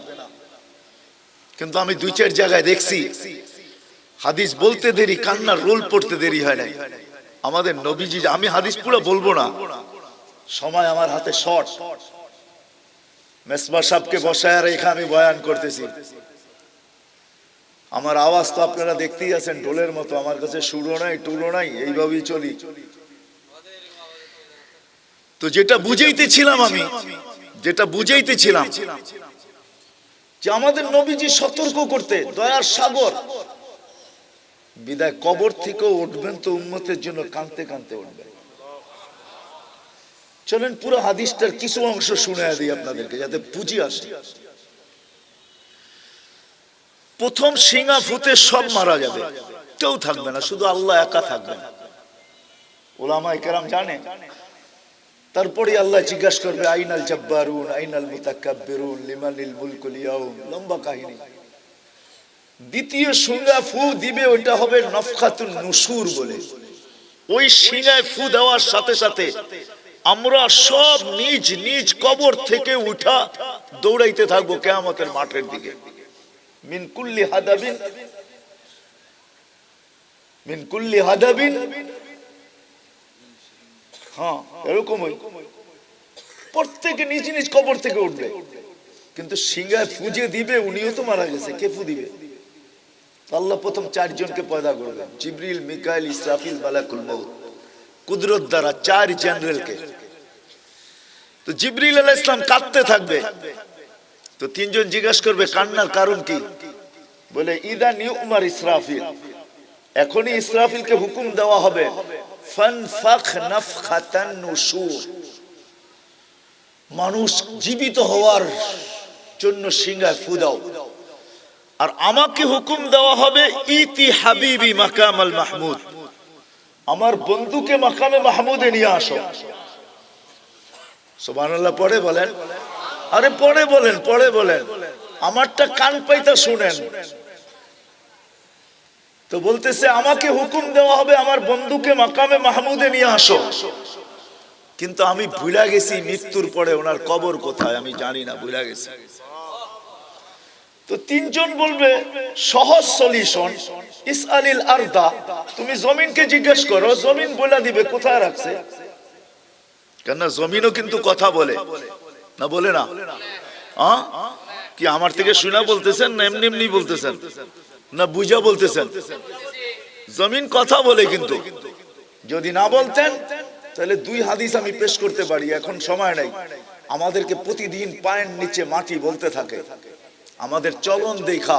S1: কিন্তু আমি 2-4 জায়গায় দেখছি হাদিস বলতে দেরি, কান্নার রোল পড়তে দেরি হয় নাই। আমাদের নবীজি, আমি হাদিস পুরো বলবো না, সময় আমার হাতে শর্ট। মেসবা সাহেবকে বসায় রেখে আমি বয়ান করতেছি, আমার আওয়াজ তো আপনারা দেখতেই আছেন ঢোলের মতো, আমার কাছে সুরও নাই টুলও নাই, এইভাবেই চলি। তো যেটা বুঝাইতেছিলাম যে আমাদের নবীজি সতর্ক করতে, দয়ার সাগর, বিদায় কবর থেকেও উঠবেন তো উম্মতের জন্য কাঁদতে কাঁদতে উঠবেন। চলেন পুরো হাদিসটার কিছু অংশ শুনে দিই আপনাদেরকে, যাতে বুঝি আসে। প্রথম সিঙ্গা ফুতে সব মারা যাবে, কেউ থাকবে না, শুধু আল্লাহ একা থাকবেন। ওলামায়ে কেরাম জানে। তারপরে আল্লাহ জিজ্ঞাসা করবে আইনাল জাব্বারুন আইনাল মুতাকাব্বিরুন লিমানিল মুলকুল ইয়াউম, লম্বা কাহিনী। দ্বিতীয় সিঙ্গা ফু দিবে, ওইটা হবে নফখাতুন নুশুর বলে। ওই সিঙ্গায় ফু দেওয়ার সাথে সাথে আমরা সব নিজ নিজ কবর থেকে উঠা দৌড়াইতে থাকবো কিয়ামতের মাঠের দিকে। মিন কুল্লি হাদাবিন, হ্যাঁ এরকমই প্রত্যেকে নিজ নিজ কবর থেকে উঠবে। কিন্তু সিঙ্গায় ফুজে দিবে, উনিও তো মারা গেছে, কে ফু দিবে? আল্লাহ প্রথম 4 জনকে পয়দা করবেন, জিবরিল, মিকাইল, ইসরাফিল, মালাকুল মউত, কুদরত দ্বারা 4 জেনারেলকে। তো জিবরিল আলাইহিস সালাম কাঁদতে থাকবে, তো 3 জন জিজ্ঞাসা করবে কান্নার কারণ কি? বলে ইদান ইউমার ইসরাফিল, এখনই ইসরাফিলকে হুকুম দেওয়া হবে, ফানফাখ নাফখাতান নুশুর, মানুষ জীবিত হওয়ার জন্য সিঙ্গায় ফু দাও। আর আমাকে হুকুম দেওয়া হবে ইতি হাবিবি মাকামাল মাহমুদ, আমার বন্ধুকে মাকামে মাহমুদে নিয়ে আসো। সুবহানাল্লাহ পড়ে বলেন, আরে পড়ে বলেন, আমারটা কান পাইতা শুনেন। তো বলতেছে আমাকে হুকুম দেওয়া হবে আমার বন্ধুকে মাকামে মাহমুদে নিয়ে আসো। কিন্তু আমি ভুলে গেছি মৃত্যুর পরে ওনার কবর কোথায়, আমি জানি না, ভুলে গেছি। তো 3 জন বলবে সহজ সলিউশন, ইসআলিল আরদা, তুমি জমিনকে জিজ্ঞেস করো, জমিন বলে দিবে কোথায় রাখছে। কেন জমিনও কিন্তু কথা বলে না, বলে না? কি আমার থেকে শুনা বলতেছেন না এমনি এমনি বলতেছেন না বুঝা বলতেছেন? জমিন কথা বলে, কিন্তু যদি না বলতেন তাহলে 2 হাদিস আমি পেশ করতে পারি, এখন সময় নাই। আমাদেরকে প্রতিদিন পায়ের নিচে মাটি বলতে থাকে, আমাদের চলন দেখা,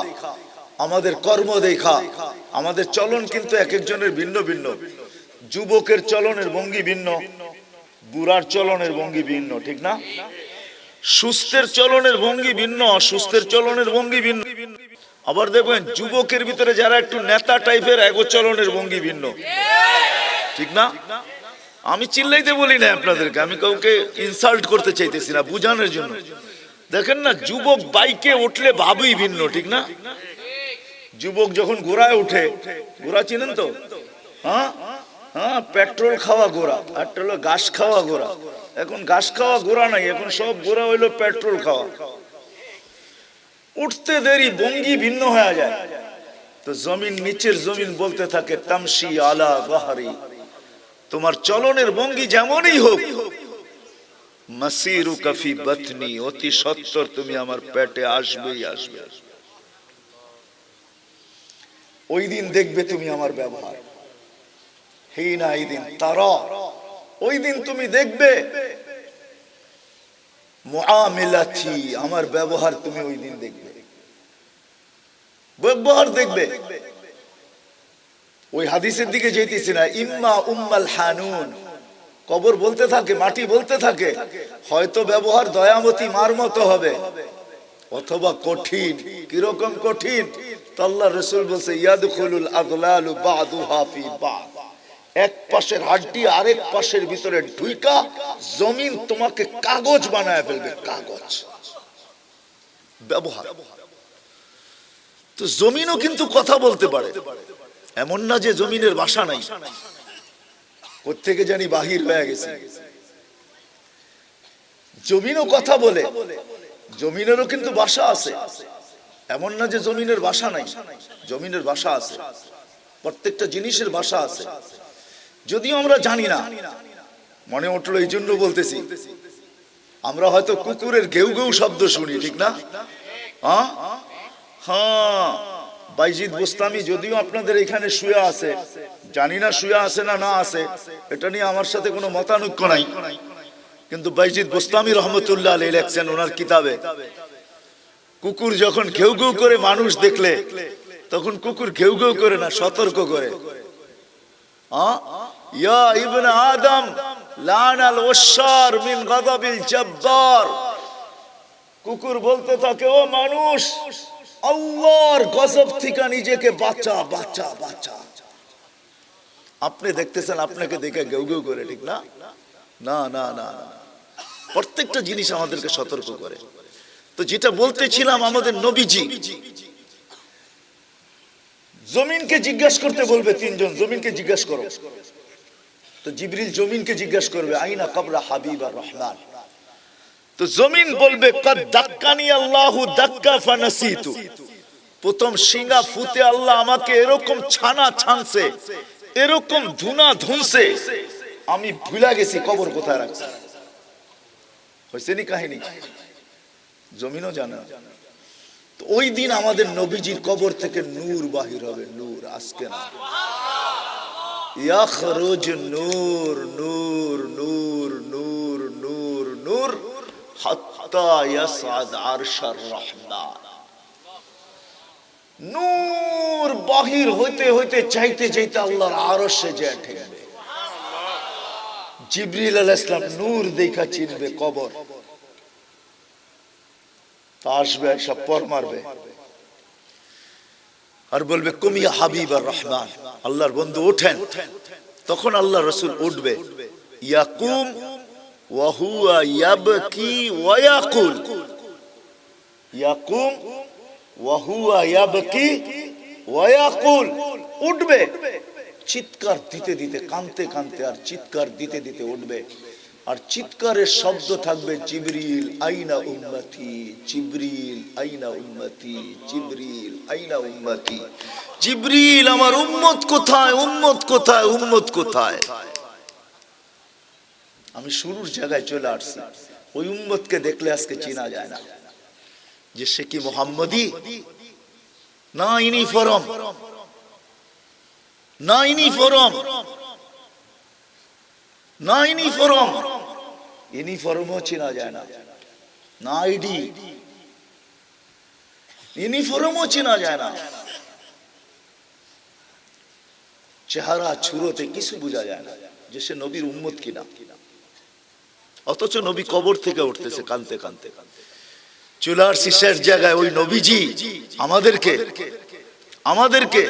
S1: আমাদের কর্ম দেখা। আমাদের চলন কিন্তু এক একজনের ভিন্ন ভিন্ন। যুবকের চলনের ভঙ্গি ভিন্ন, বুড়ার চলনের ভঙ্গি ভিন্ন, ঠিক না? সুস্থের চলনের ভঙ্গি ভিন্ন, অসুস্থের চলনের ভঙ্গি ভিন্ন। আবার দেখবেন যুবকের ভিতরে যারা একটু নেতা টাইপের, এগো চলনের ভঙ্গি ভিন্ন, ঠিক না? আমি চিল্লাইতে বলি না আপনাদেরকে, আমি কাউকে ইনসাল্ট করতে চাইতেছি না, বুঝানোর জন্য। দেখেন না, যুবক বাইকে উঠলে ভাবই ভিন্ন, ঠিক না? যুবক যখন ঘোড়ায় উঠে, ঘোড়া চিনেন তো? হ্যাঁ, পেট্রোল খাওয়া ঘোড়া, আর হলো ঘাস খাওয়া ঘোড়া। এখন ঘাস খাওয়া ঘোড়া নাই, এখন সব ঘোড়া হইলো পেট্রোল খাওয়া। উঠতে দেরি, ভঙ্গি ভিন্ন হয়ে যায়। তো জমিন, নিচের জমিন বলতে থাকে তামশি আলা বাহরি, তোমার চলনের ভঙ্গি যেমনই হোক, মাসিরু কাফি বাতনি, অতি সত্বর তুমি আমার পেটে আসবেই আসবে। ওই দিন দেখবে তুমি আমার ব্যবহার, হিনা ইদিন তারা, ওই দিন তুমি দেখবে মুআমিলাতি, আমার ব্যবহার তুমি ওই দিন দেখবে, ব্যবহার দেখবে। ওই হাদিসের দিকে যেতেছি না, ইম্মা উম্মাল হানুন, কবর বলতে থাকে, মাটি বলতে থাকে, হয়তো ব্যবহার দয়ামতী মার মতো হবে, অথবা কঠিন। কিরকম কঠিন? আল্লাহ রাসূল বলছে ইয়াদখুলুল আগলালু বাদুহা ফি বাদ, এক পাশের হাড্ডি আরেক পাশের ভিতরে ঢুইকা জমিন তোমাকে কাগজ বানায় ফেলবে, কাগজ। ব্যবহার তো জমিনও কিন্তু কথা বলতে পারে, এমন না যে জমিনের বাসা নাই, কোত্থেকে জানি বাহির হয়ে গেছে। জমিনও কথা বলে, জমিনেরও কিন্তু বাসা আছে। এমন না যে জমিনের বাসা নাই, জমিনের বাসা আছে, প্রত্যেকটা জিনিসের বাসা আছে। যদিও আমরা জানি না, মনে উঠলো এই জন্য বলতেছি। আমরা হয়তো কুকুরের ঘেউ ঘেউ শব্দ শুনি, ঠিক না? হ্যাঁ, বাইজিদ বোস্তামি যদিও আপনাদের এখানে শুয়ে আছে, জানি না শুয়ে আছে না না আছে, এটা নিয়ে আমার সাথে কোনো মতানৈক্য নাই। কিন্তু বাইজিদ বোস্তামি রহমতুল্লাহ আলাইহি লেখছেন ওনার কিতাবে, কুকুর যখন ঘেউ ঘেউ করে মানুষ দেখলে, তখন কুকুর ঘেউ ঘেউ করে না, সতর্ক করে। ইয়া ইবনে আদম লানাল ওয়াশার মিন গাদাবিল জব্বার। কুকুর বলতে থাকে, ও মানুষ, আল্লাহর গজব থেকে নিজেকে বাঁচা বাঁচা বাঁচা। আপনি দেখতেছেন আপনাকে দেখে ঘেউ ঘেউ করে, ঠিক না? না না না, প্রত্যেকটা জিনিস আমাদেরকে সতর্ক করে। তো যেটা বলতেছিলাম, আমাদের নবীজি জমিনকে জিজ্ঞাসা করতে বলবে, তিনজন জমিনকে জিজ্ঞাসা করো। তো জিবরিল জমিনকে জিজ্ঞাসা করবে, আইনা কবরা হাবিবার রহমান। তো জমিন বলবে, কদ দাক্কানি আল্লাহু দাক্কা ফানাসিতু। প্রথম সিঙ্গা ফুতে আল্লাহ আমাকে এরকম ছানা ছানছে, এরকম ধুনা ধুনছে, আমি ভুলে গেছি কবর কোথায় রাখছে। হয়েছে নি কাহিনী? জমিনও জানে না। তো ওই দিন আমাদের নবীজির কবর থেকে নূর বাহির হবে, নূর, আজকে না। ইয়াখরুজ নূর নূর নূর নূর নূর নূর হাত্তা ইয়াসআদ আরশার রহমান। নূর বাহির হইতে হইতে চাইতে চাইতে আল্লাহর আরশে যায় ঠেকবে। জিবরিল আলাইহিস সালাম নূর দেখা চিনবে কবর, তা আসবে, সব পর মারবে আর বলবে, কুমিয়া হাবিবার রহমান, আল্লাহর বন্ধু ওঠেন। তখন আল্লাহ রাসূল উঠবে, ইয়াকুম ওয়া হুয়া ইয়াবকি ওয়া ইয়াকুল। ইয়াকুম ওয়া হুয়া ইয়াবকি ওয়া ইয়াকুল, উঠবে চিৎকার দিতে দিতে, কাঁদতে কাঁদতে আর চিৎকার দিতে দিতে উঠবে। আর চিৎকারের শব্দ থাকবে, জিবরিল আইনা উম্মতি, জিবরিল আইনা উম্মতি, জিবরিল আইনা উম্মতি। জিবরিল আমার উম্মত কোথায়, উম্মত কোথায়, উম্মত কোথায়? আমি শুরুর জায়গায় চলে আসছি। ওই উম্মতকে দেখলে আজকে চেনা যায় না যে সে কি মুহাম্মদী না ইউনিফর্ম, না ইউনিফর্ম, না ইউনিফর্ম, ইউনিফর্মও চেনা যায় না, না আইডি, ইউনিফর্মও চেনা যায় না, চেহারা ছুরোতে কিছু বোঝা যায় না যে সে নবীর উম্মত কিনা। অথচ নবী কবর থেকে উঠতেছে কাঁদতে কাঁদতে। চলে আসছি শেষ জায়গায়। ওই নবীজি আমাদেরকে আমাদেরকে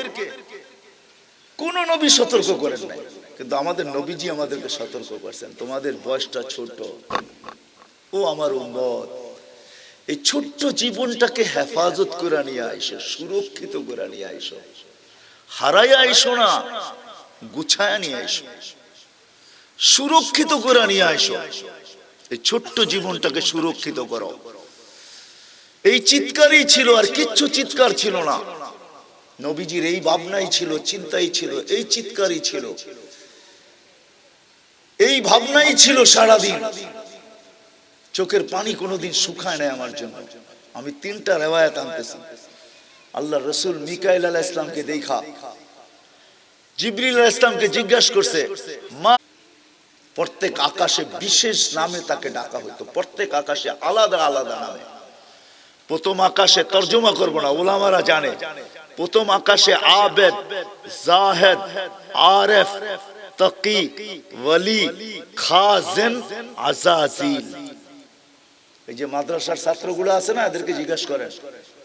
S1: কোন নবী সতর্ক করেন নাই, কিন্তু আমাদের নবীজি আমাদেরকে সতর্ক করছেন, তোমাদের বয়সটা ছোট, ও আমার উম্মত, এই ছোট্ট জীবনটাকে হেফাজত করে নিয়ে আইসো, সুরক্ষিত করে নিয়ে আইসো, হারাইয়া আইসো না, গুছায়া নিয়ে আইসো, সুরক্ষিত করে নিয়ে আইসো। এই ছোট্ট জীবনটাকে সুরক্ষিত করো। এই চিৎকারই ছিল, আর কিচ্ছু চিৎকার ছিল না। নবীজির এই ভাবনাই ছিল, চিন্তাই ছিল, এই চিৎকারই ছিল, এই ভাবনাই ছিল সারাদিন। চোখের পানি কোনোদিন শুকায় নাই আমার জন্য। আমি তিনটা রেওয়ায়াত আনতেছি। আল্লাহ রসুল মিকাইল আলাইহিস সালামকে দেখা জিবরিল আলাইহিস সালামকে জিজ্ঞাসা করছে, মা, প্রত্যেক আকাশে বিশেষ নামে তাকে ডাকা হতো, প্রত্যেক আকাশে আলাদা আলাদা নামে। প্রথম আকাশে, তর্জমা করব না, ওলামারা জানে, প্রথম আকাশে আবেদ, জাহেদ, আরেফ, তাকি, ওয়ালি, খাজিন, আজাজিল। এই যে মাদ্রাসার ছাত্রগুলো আছে না, এদেরকে জিজ্ঞাসা করেন,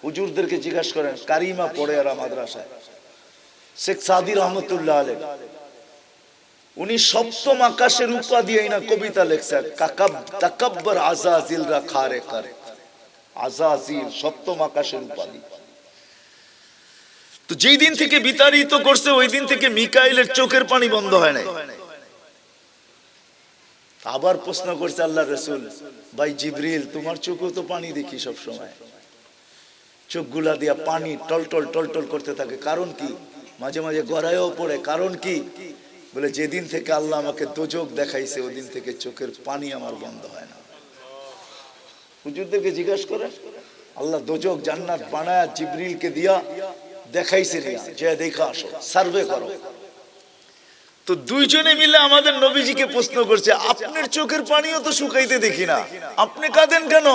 S1: হুজুরদেরকে জিজ্ঞাসা করেন, কারিমা পড়ে এরা মাদ্রাসায়। শেখ সাদি রহমতুল্লাহ আলাইহি, উনি সপ্তম আকাশের উপাধি না কবিতা লেখছেন, তাকাব্বার আজাজিল রা খারে করে। আজাজিল সপ্তম আকাশের উপাধি। তো যেই দিন থেকে বিতাড়িত করছে ওই দিন থেকে মিকাইলের চোখের পানি বন্ধ হয় নাই। আবার প্রশ্ন করছে আল্লাহ রাসূল, ভাই জিবরিল, তোমার চোখেও তো পানি দেখি সব সময়, চোখগুলা দিয়া পানি টলটল টলটল করতে থাকে, কারণ কি? মাঝে মাঝে গড়ায়ও পড়ে, কারণ কি? বলে যেদিন থেকে আল্লাহ আমাকে দোজখ দেখাইছে ওই দিন থেকে চোখের পানি আমার বন্ধ হয় না। হুজুরদেরকে জিজ্ঞাসা করেন, আল্লাহ দোজখ জান্নাত বানায়া জিবরিলকে দিয়া দেখাইছে, যে দেখা আসো, সার্ভে করো। তো দুইজনে মিলে আমাদের নবীজিকে প্রশ্ন করছে, আপনার চোখের পানিও তো শুকাইতে দেখি না, আপনি কাঁদেন কেন?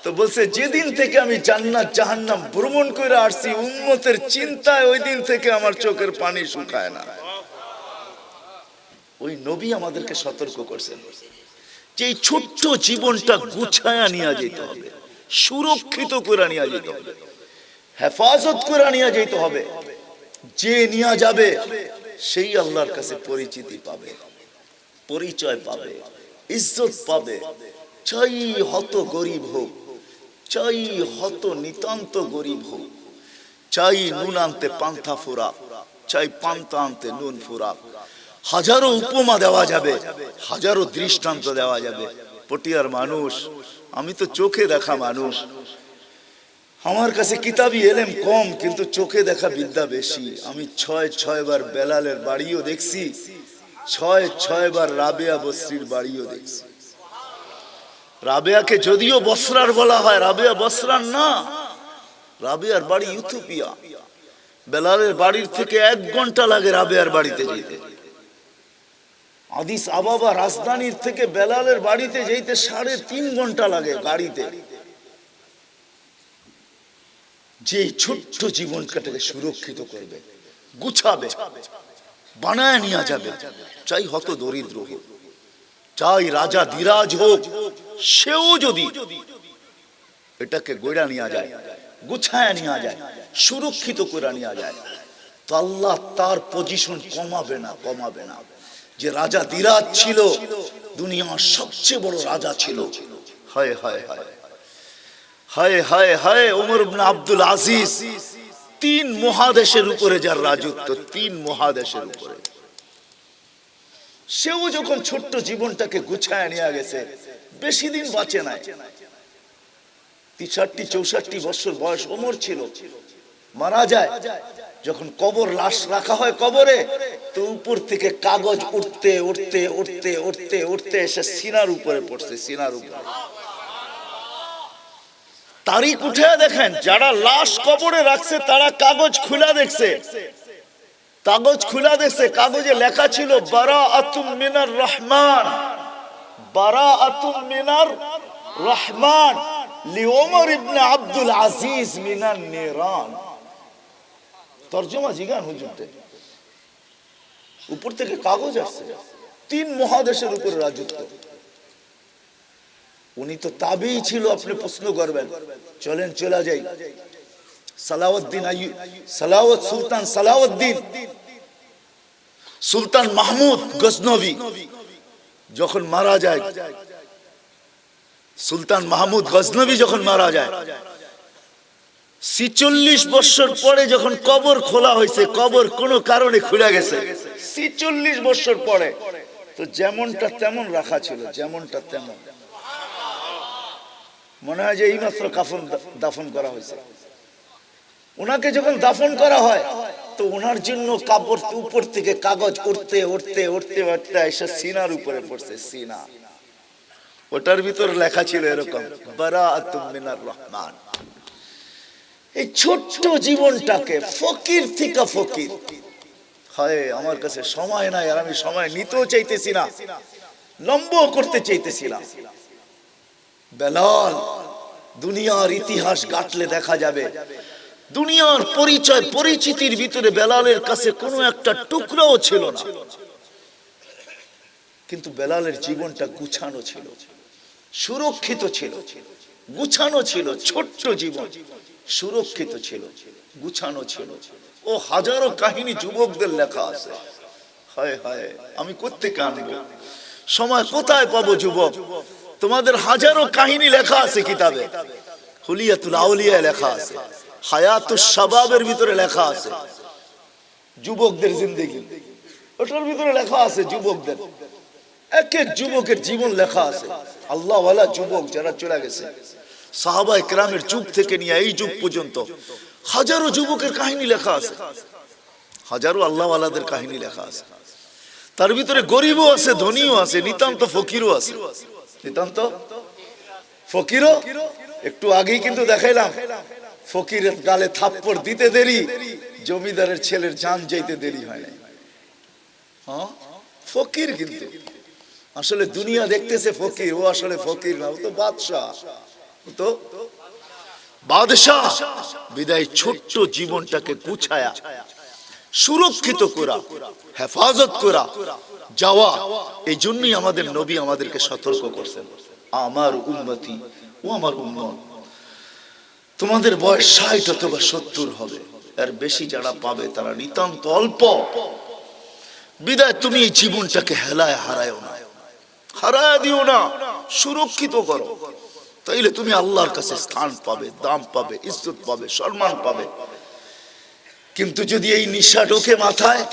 S1: তো বলছে, যেদিন থেকে আমি জান্নাত জাহান্নাম ভ্রমণ করে আসছি উম্মতের চিন্তায়, ওই দিন থেকে আমার চোখের পানি শুকায় না। ওই নবী আমাদেরকে সতর্ক করছেন যে এই ছোট্ট জীবনটা গুছায়া নিয়ে যেতে হবে, সুরক্ষিত করে নিয়ে যেতে হবে, হেফাজত করে নিয়ে যেতে হবে। যে নিয়ে যাবে সেই আল্লাহর কাছে পরিচিতি পাবে, পরিচয় পাবে, ইজ্জত পাবে। চাই হত গরিব হোক, চাই হত নিতান্ত গরিব হোক, চাই নুন আনতে পান্থা ফুরা, চাই পান্থা আনতে নুন ফুরা। হাজারো উপমা দেওয়া যাবে, হাজারো দৃষ্টান্ত দেওয়া যাবে। পটিয়ার মানুষ, আমি তো চোখে দেখা মানুষ, আমার কাছে কিতাবি এলেম কম, কিন্তু চোখে দেখা বিদ্যা বেশি। আমি ৬ বার বেলালের বাড়িও দেখছি, ৬ বার রাবেয়া বসরির বাড়িও দেখছি। রাবেয়াকে যদিও বসরার বলা হয়, রাবেয়া বসরার না, রাবেয়ার বাড়ি ইথিওপিয়া। বেলালের বাড়ির থেকে ১ ঘন্টা লাগে রাবেয়ার বাড়িতে যেতে। আদিস আবাবা রাজধানীর থেকে বেলালের বাড়িতে যেতে ৩.৫ ঘন্টা লাগে গাড়িতে। যে ছোট্ট জীবনটাকে সুরক্ষিত করবে, গুছাবে, বানায় নিয়ে যাবে, চাই হত দরিদ্র হোক, চাই রাজা ধীরাজ হোক, সেও যদি এটাকে গড়া নিয়ে যায়, গুছায় নিয়ে যায়, সুরক্ষিত করে নিয়ে যায়, তো আল্লাহ তার পজিশন কমাবে না, কমাবে না। যে রাজা ধীরাজ ছিল, দুনিয়ার সবচেয়ে বড় রাজা ছিল। হায় হায় হায় হায় হায় হায়, ওমর ইবনে আব্দুল আজিজ, ৩ মহাদেশের উপরে যার রাজত্ব, ৩ মহাদেশের উপরে। সেও যখন ছোট্ট জীবনটাকে গুছায় নিয়ে গেছে, বেশি দিন বাঁচে নাই, ৬৩-৬৪ বছর বয়স ওমর ছিল, মারা যায়। যখন কবর, লাশ রাখা হয় কবরে, তো উপর থেকে কাগজ উঠতে উঠতে উঠতে উঠতে উঠতে এসে সিনার উপরে পড়ছে, সিনার উপরে। তারিখ উঠে দেখেন, যারা লাশ কবরে রাখছে তারা কাগজ খুলা দেখছে, কাগজ খুলা দেখছে, কাগজে লেখা ছিল বারাআতুম মিনার রহমান, বারাআতুম মিনার রহমান লিওমর ইবনে আব্দুল আজিজ মিনান নিরান। তরজমা জিগান হুজুরতে, উপর থেকে কাগজ আসছে, ৩ মহাদেশের উপরে রাজত্ব। উনি তো তাবেই ছিল, আপনি প্রশ্ন করবেন। চলেন চলে যাই, সালাউদ্দিন আইয়ুব, সালাওয়াত সুলতান সালাউদ্দিন, সুলতান মাহমুদ গজনবী যখন মারা যায়, সুলতান মাহমুদ গজনবী যখন মারা যায়, ৪৬ বছর পরে যখন কবর খোলা হয়েছে, কবর কোনো কারণে খুলে গেছে ৪৬ বছর পরে, তো যেমনটা তেমন রাখা ছিল, যেমনটা তেমন। মনে হয় যে এইমাত্র কাফন দাফন করা হয়েছে। ওনাকে যখন দাফন করা হয়, তো ওনার জন্য কাপড় উপর থেকে কাগজ উঠতে উঠতে উঠতে উঠতে এসে সিনার উপরে পড়ছে, সিনা। ওটার ভিতর লেখা ছিল এরকম, বারাআতুম মিনার রহমান। এই ছোট্ট জীবনটাকে, ফকির থেকে ফকির, হয় আমার কাছে সময় নাই, আর আমি সময় নিতেও চাইতেছি না, লম্ব করতে চাইতেছি না। বেলাল, দুনিয়ার ইতিহাস ঘাটলে দেখা যাবে, দুনিয়ার পরিচয় পরিচিতির ভিতরে বেলালের কাছে কোনো একটা টুকরাও ছিল না, কিন্তু বেলালের জীবনটা গুছানো ছিল, সুরক্ষিত ছিল, গুছানো ছিল। ছোট্ট জীবন সুরক্ষিত ছিল, গুছানো ছিল। ও হাজারো কাহিনী যুবকদের লেখা আছে। হায় হায়, আমি কোত্থেকে আনবো সময়, কোথায় পাবো যুবক? তোমাদের হাজারো কাহিনী লেখা আছে কিতাবে, হুলিয়াতুল আউলিয়া লেখা আছে, হায়াতুস শাবাবের ভিতরে লেখা আছে যুবকদের জিন্দেগি, ওটার ভিতরে লেখা আছে যুবকদের, এক এক যুবকের জীবন লেখা আছে। আল্লাহওয়ালা যুবক যারা চলে গেছে, সাহাবায়ে কেরামের যুগ থেকে নিয়ে এই যুগ পর্যন্ত হাজারো যুবকের কাহিনী লেখা আছে, হাজারো আল্লাহওয়ালাদের কাহিনী লেখা আছে। তার ভিতরে গরিবও আছে, ধনীও আছে, নিতান্ত ফকিরও আছে। নিতান্ত ফকিরও, একটু আগেই কিন্তু দেখাইলাম ফকিরের গালে থাপ্পড় দিতে দেরি, জমিদারের ছেলের জান যাইতে দেরি হয় না। হ্যাঁ, ফকির কিন্তু আসলে দুনিয়া দেখতেছে ফকির, ও আসলে ফকির না, ও তো বাদশাহ, ও তো বাদশাহ। বিদায় ছোট্ট জীবনটাকে গুছায়া সুরক্ষিত করা, হেফাজত করা যাওয়া, এই জন্যই আমাদের নবী আমাদেরকে সতর্ক করছেন, আমার উম্মতি ও আমার উম্মত, তোমাদের বয়স 60 অথবা 70 হবে, এর বেশি যারা পাবে তারা নিতান্ত অল্প। বিদায় তুমি এই জীবনটাকে হেলায় হারায়ও না, হারায় দিও না, সুরক্ষিত করো, তাইলে তুমি আল্লাহর কাছে স্থান পাবে, দাম পাবে, ইজ্জত পাবে, সম্মান পাবে। কিন্তু যদি এই নিশা ঢোকে মাথায়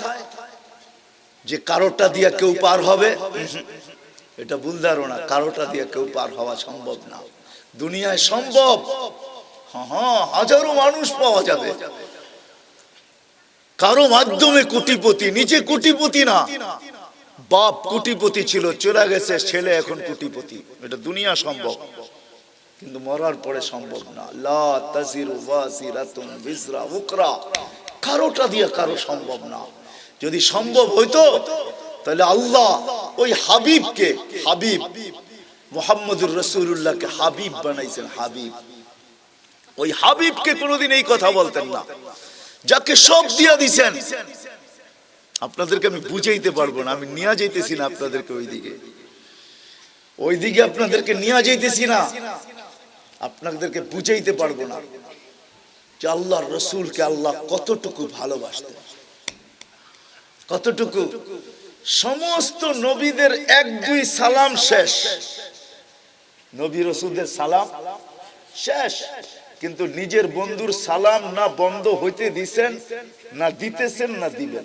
S1: যে কারোটা দিয়ে কেউ পার হবে, এটা বুঝদারো না, কারোটা দিয়ে কেউ পার হওয়া সম্ভব না। দুনিয়ায় সম্ভব, হ্যাঁ, হাজারো মানুষ পাওয়া যাবে, কারো মাধ্যমে কোটিপতি, নিজে কোটিপতি না, বাপ কোটিপতি ছিল, চলে গেছে, ছেলে এখন কোটিপতি, এটা দুনিয়া সম্ভব, কিন্তু মরার পরে সম্ভব না। লা তাজিরু ওয়াজিরাতুন বিজরা উকরা, কারোটা দিয়ে কারো সম্ভব না। যদি সম্ভব হইতো তাহলে আল্লাহ ওই হাবিবকে, হাবিব মুহাম্মদুর রাসূলুল্লাহকে হাবিব বানাইছেন, হাবিব। ওই হাবিবকে কোনোদিন এই কথা বলতেন না, যাকে সব দিয়া দিছেন। আপনাদেরকে আমি বুঝাইতে পারবো না, আমি নিয়ে যাইতেছি না আপনাদেরকে ওইদিকে আপনাদেরকে নিয়ে যাইতেছি না, আপনাদেরকে বুঝাইতে পারবো না যে আল্লাহর রাসূলকে আল্লাহ কতটুকু ভালোবাসতেন, কতটুকু। সমস্ত নবীদের 1-2 সালাম শেষ, নবী রাসূলদের সালাম শেষ, কিন্তু নিজের বন্ধুর সালাম না বন্ধ হইতে দিবেন, না দিতেছেন, না দিবেন।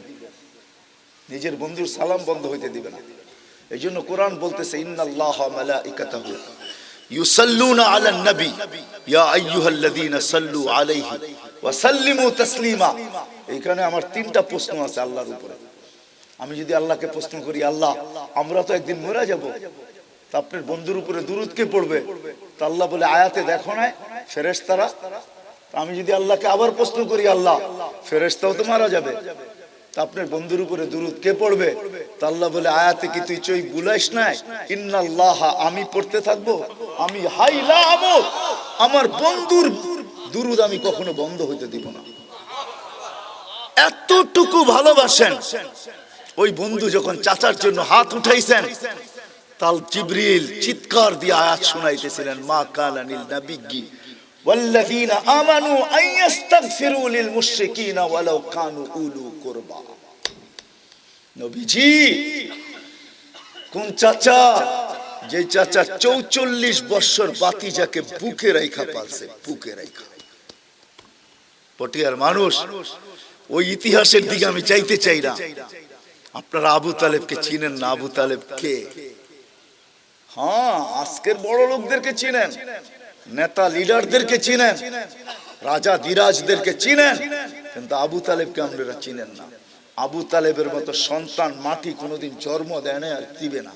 S1: নিজের বন্ধুর সালাম বন্ধ হইতে দিবে না। এই জন্য কোরআন বলতেছে, ইন্নাল্লাহা মালাইকাতাহু ইউসাল্লুনা আলান নবী ইয়া আইয়ুহাল্লাযীনা সাল্লু আলাইহি ওয়া সাল্লিমু তাসলিমা। এখানে আমার 3টা প্রশ্ন আছে আল্লাহর উপরে। আমি যদি আল্লাহকে প্রশ্ন করি, আল্লাহ আমরা তো একদিন মরে যাব, তা আপনার বন্ধুর উপরে দুরূদ কে পড়বে? তা আল্লাহ বলে, আয়াতে দেখো না ফেরেশতারা। আমি যদি আল্লাহকে আবার প্রশ্ন করি, আল্লাহ ফেরেশতাও তো মারা যাবে, তা আপনার বন্ধুর উপরে দুরূদ কে পড়বে? তা আল্লাহ বলে, আয়াতে কি তুই চই বুলাইস না, ইন্নাল্লাহা, আমি পড়তে থাকবো, আমি হাইলা আমত, আমার বন্ধুর দুরূদ আমি কখনো বন্ধ হইতে দিব না। এতটুকু ভালোবাসেন। ওই বন্ধু যখন চাচার জন্য হাত উঠাইছেন, তাল জিবরিল চিৎকার দিয়ে আয়াত শুনাইতেছিলেন, মা কানা লিল নাবিয়্যি ওয়াল্লাযীনা আমানু আইয়াস্তাগফিরু লিল মুশরিকিনা ওয়ালাউ কানু উলু কুরবা। নবীজি কোন চাচা? যে চাচা 44 বছর বাতিজাকে বুকে রাইখা পালছে, বুকে রাইখা। পটিয়ার মানুষ, ওই ইতিহাসের দিকে আমি চাইতে চাই না। আপনারা আবু তালেবকে চিনেন না? আবু তালেব কে? হ্যাঁ, আজকের বড় লোকদেরকে চিনেন, নেতা লিডারদেরকে চিনেন, রাজা দিরাজদেরকে চিনেন, কিন্তু আবু তালেবকে আপনারা চিনেন না। আবু তালেবের মতো সন্তান মাটি কোনোদিন জন্ম দেয় না, আর দিবে না।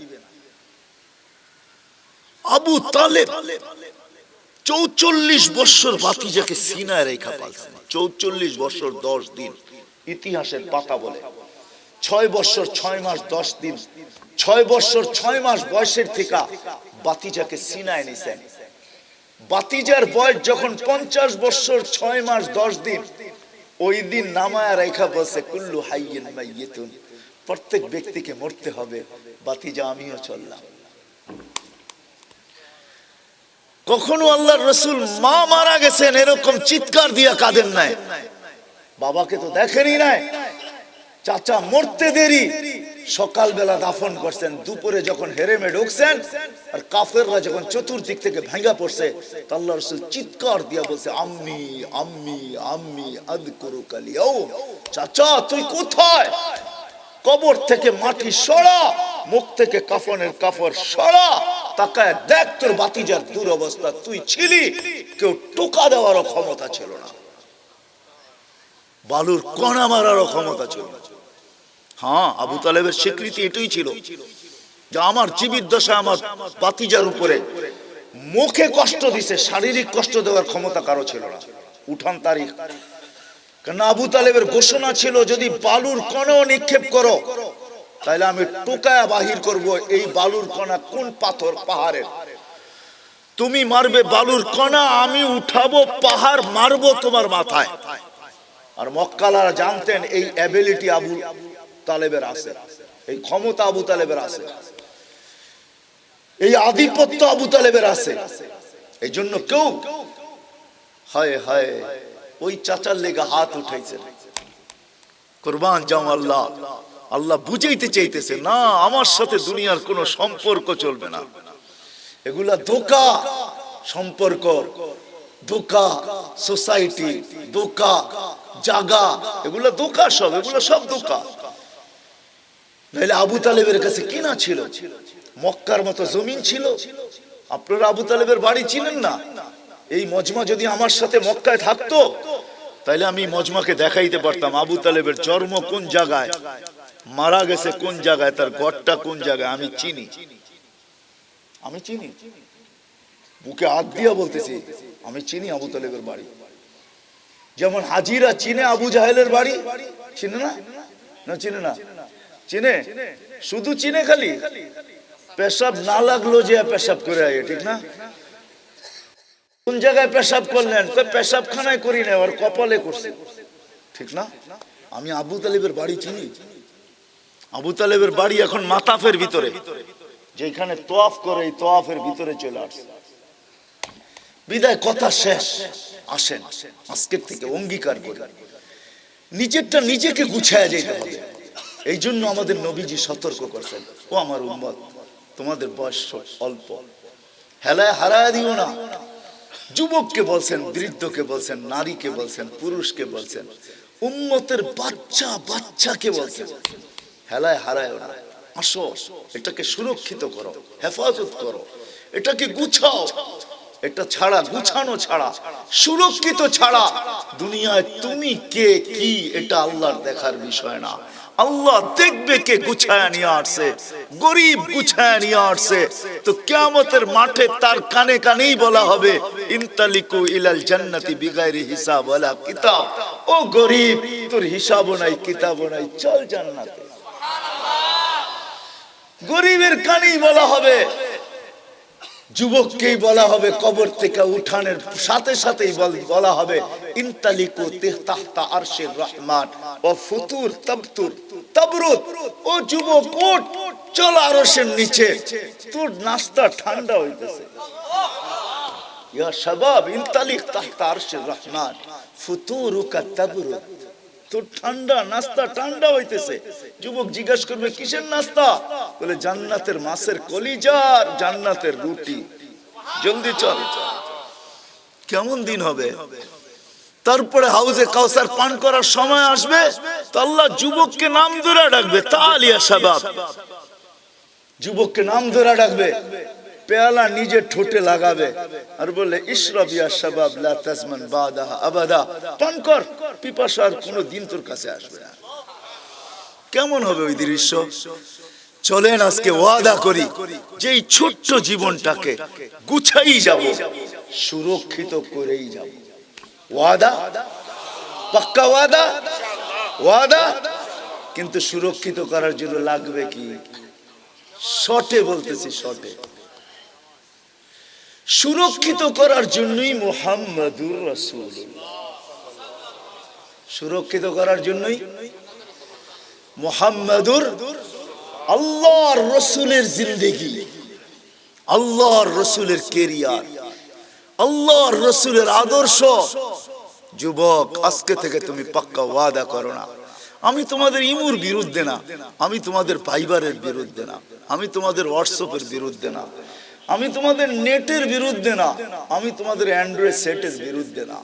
S1: আবু তালেব 44 বছর ভাতিজাকে সিনায় রেখা পালছেন, 44 বছর 10 দিন। ইতিহাসের পাতা বলে 6 বছর 6 মাস 10 দিন, 6 বছর 6 মাস বয়সের থেকে ভাতিজাকে সিনায় নিছেন। ভাতিজার বয়স যখন 50 বছর 6 মাস 10 দিন, ওই দিন নামায়া রেখা বলছে, কুল্লু হাইয়িন মাইয়িতুন, প্রত্যেক ব্যক্তিকে মরতে হবে, ভাতিজা আমিও চললাম। কখনো আল্লাহর রাসূল মা মারা গেছেন এরকম চিৎকার দিয়া কাঁদেন নাই, বাবাকে তো দেখেনই নাই। চাচা মরতে দেরি, সকালবেলা দাফন করছেন, দুপুরে যখন হেরেমে ঢুকছেন আর কাফেররা যখন চতুর্দিক থেকে ভেঙে পড়ছে, আল্লাহর রাসূল চিৎকার দিয়া বলছে, আম্মি আম্মি আম্মি আযকুরুকা আল-ইয়াওম। চাচা তুই কোথায়? কবর থেকে মাটি সরা, মুখ থেকে কাফনের কাপড় সরা, তাকায় দেখ তোর ভাতিজার দুরবস্থা। তুই ছিলি, কেউ টোকা দেওয়ারও ক্ষমতা ছিল না, বালুর কণা মারারও ক্ষমতা ছিল না। হ্যাঁ, আবু তালেবের স্বীকৃতি এটাই ছিল যে আমার জীবিত দশায় আমার ভাতিজার উপরে মুখে কষ্ট দিছে, শারীরিক কষ্ট দেওয়ার ক্ষমতা কারো ছিল না। উঠান তারিখ, কারণ আবু তালেবের ঘোষণা ছিল যদি বালুর কণাও নিক্ষেপ করো তাহলে আমি টোকায়া বাহির করব এই বালুর কণা কোন পাথর পাহাড়ের। তুমি মারবে বালুর কণা, আমি উঠাবো পাহাড়, মারবো তোমার মাথায়। আর মক্কালারা জানতেন এই অ্যাবিলিটি আবু তালেবের আছে, এই ক্ষমতা আবু তালেবের আছে, এই আধিপত্য আবু তালেবের আছে। এই জন্য কেউ হায় হায় ওই চাচার লেগে হাত উঠাইছে। কুরবান যাও আল্লাহ, আল্লাহ বুঝাইতে চাইতেছে না আমার সাথে দুনিয়ার কোনো সম্পর্ক চলবে না। এগুলা ধোঁকা, সম্পর্ক ধোঁকা, সোসাইটি ধোঁকা, জাগা, এগুলা ধোঁকা, সব এগুলো সব ধোঁকা। নাইলে আবু তালেবের কাছে কিনা ছিল, মক্কার মতো জমিন ছিল। আপনারা আবু তালেবের বাড়ি ছিলেন না। এই মজমা যদি আমার সাথে মক্কায় থাকতো তাহলে আমি মজমাকে দেখাইতে পারতাম আবু তালেবের জন্ম কোন জায়গায়, মারা গেছে কোন জায়গায়, তার ঘরটা কোন জায়গায় আমি চিনি। আমি চিনি, বুকে হাত দিয়া বলতেছি আমি চিনি আবু তালেবের বাড়ি। যেমন হাজিরা চিনে আবু জাহেলের বাড়ি, চিনে না? না চিনে না? চিনে, শুধু চিনে খালি পেশাব না লাগলো যে পেশাব করে আয়, ঠিক না? কোন জায়গায় পেশাব করলেন? পেশাব খানায় করি না, আর কপালে করছে, ঠিক না? আমি আবু তালেবের বাড়ি চিনি। আবু তালেবের বাড়ি এখন মাতাফের ভিতরে, যেখানে তোয়াফ করে এই তোয়াফের ভিতরে চলে আসছে। বিদায় কথা শেষ। আসেন আজকের থেকে অঙ্গীকার করি নিজেরটা নিজেকে গুছায়া যেতে হবে। এই জন্য আমাদের নবীজি সতর্ক করছেন, ও আমার উম্মত তোমাদের বয়স অল্প, হেলায় হারায় দিও না। যুবককে বলছেন, বৃদ্ধকে বলছেন, নারীকে বলছেন, পুরুষকে বলছেন, উম্মতের বাচ্চা বাচ্চাকে বলছেন, হেলায় হারায় না। আসো, এটাকে সুরক্ষিত করো, হেফাজত করো, এটাকে গুছাও। এটা ছাড়া, গুছানো ছাড়া, সুরক্ষিত ছাড়া দুনিয়ায় তুমি কে কি এটা আল্লাহর দেখার বিষয় না। আল্লাহ দেখবে কে গুছায়া নিয়ে আসছে। গরিব গুছায়া নিয়ে আসছে তো কিয়ামতের মাঠে তার কানে কানেই বলা হবে ইনতালিকু ইলাল জান্নাতি বিগাইরি হিসাব ওয়ালা কিতাব। ও গরিব, তোর হিসাবও নাই কিতাবও নাই, চল জান্নাতে। গরিবের কানেই বলা হবে, যুবককেই বলা হবে, কবর থেকে উঠানের সাথে সাথেই বলা হবে ইনতালিকু তাহতা আরশির রহমান ওয়া ফুতুর তাবতুর তাবরুদ। ও যুবক ওঠ, চল আরশের নিচে, তোর নাস্তা ঠান্ডা হইতেছে। ইয়া শাবাব ইনতালিক তাহতা আরশির রহমান ফুতুরুকা তাবরুদ, তোর ঠান্ডা নাস্তা ঠান্ডা হইতেছে। যুবক জিজ্ঞাসা করবে কিসের নাস্তা? বলে জান্নাতের মাছের কলিজার, জান্নাতের রুটি, জলদি চল। কেমন দিন হবে? তারপরে হাউজে কাউসার পান করার সময় আসবে তো আল্লাহ যুবককে নাম ধরে ডাকবে, তালিয়া শাবাব, যুবককে নাম ধরে ডাকবে, পেয়ালা নিজে ঠোঁটে লাগাবে আর বলে ইশরাব ইয়া শাবাব লা তাজমান বাদাহা আবাদা, পান কর, পিপাসা আর কোনো দিন তোর কাছে আসবে না। কেমন হবে ওই দৃশ্য? চলেন আজকে ওয়াদা করি যে এই ছোট্ট জীবনটাকে গুছাই যাব, সুরক্ষিত করেই যাব। ওয়াদা, পাক্কা ওয়াদা, ওয়াদা। কিন্তু সুরক্ষিত করার জন্য লাগবে কি? শর্টে বলতেছি, শর্টে সুরক্ষিত করার জন্যই মুহাম্মাদুর রাসূলুল্লাহ, সুরক্ষিত করার জন্যই মুহাম্মাদুর, আল্লাহর রাসূলের জিন্দেগি, আল্লাহর রাসূলের ক্যারিয়ার, আল্লাহর রাসূলের আদর্শ। যুবক আজকে থেকে তুমি পাক্কা ওয়াদা করো না আমি তোমাদের ইমুর বিরুদ্ধে না, আমি তোমাদের ফাইবারের বিরুদ্ধে না, আমি তোমাদের হোয়াটসঅ্যাপের বিরুদ্ধে না, আমি তোমাদের নেটের বিরুদ্ধে না, আমি তোমাদের অ্যান্ড্রয়েড সেটের বিরুদ্ধে না,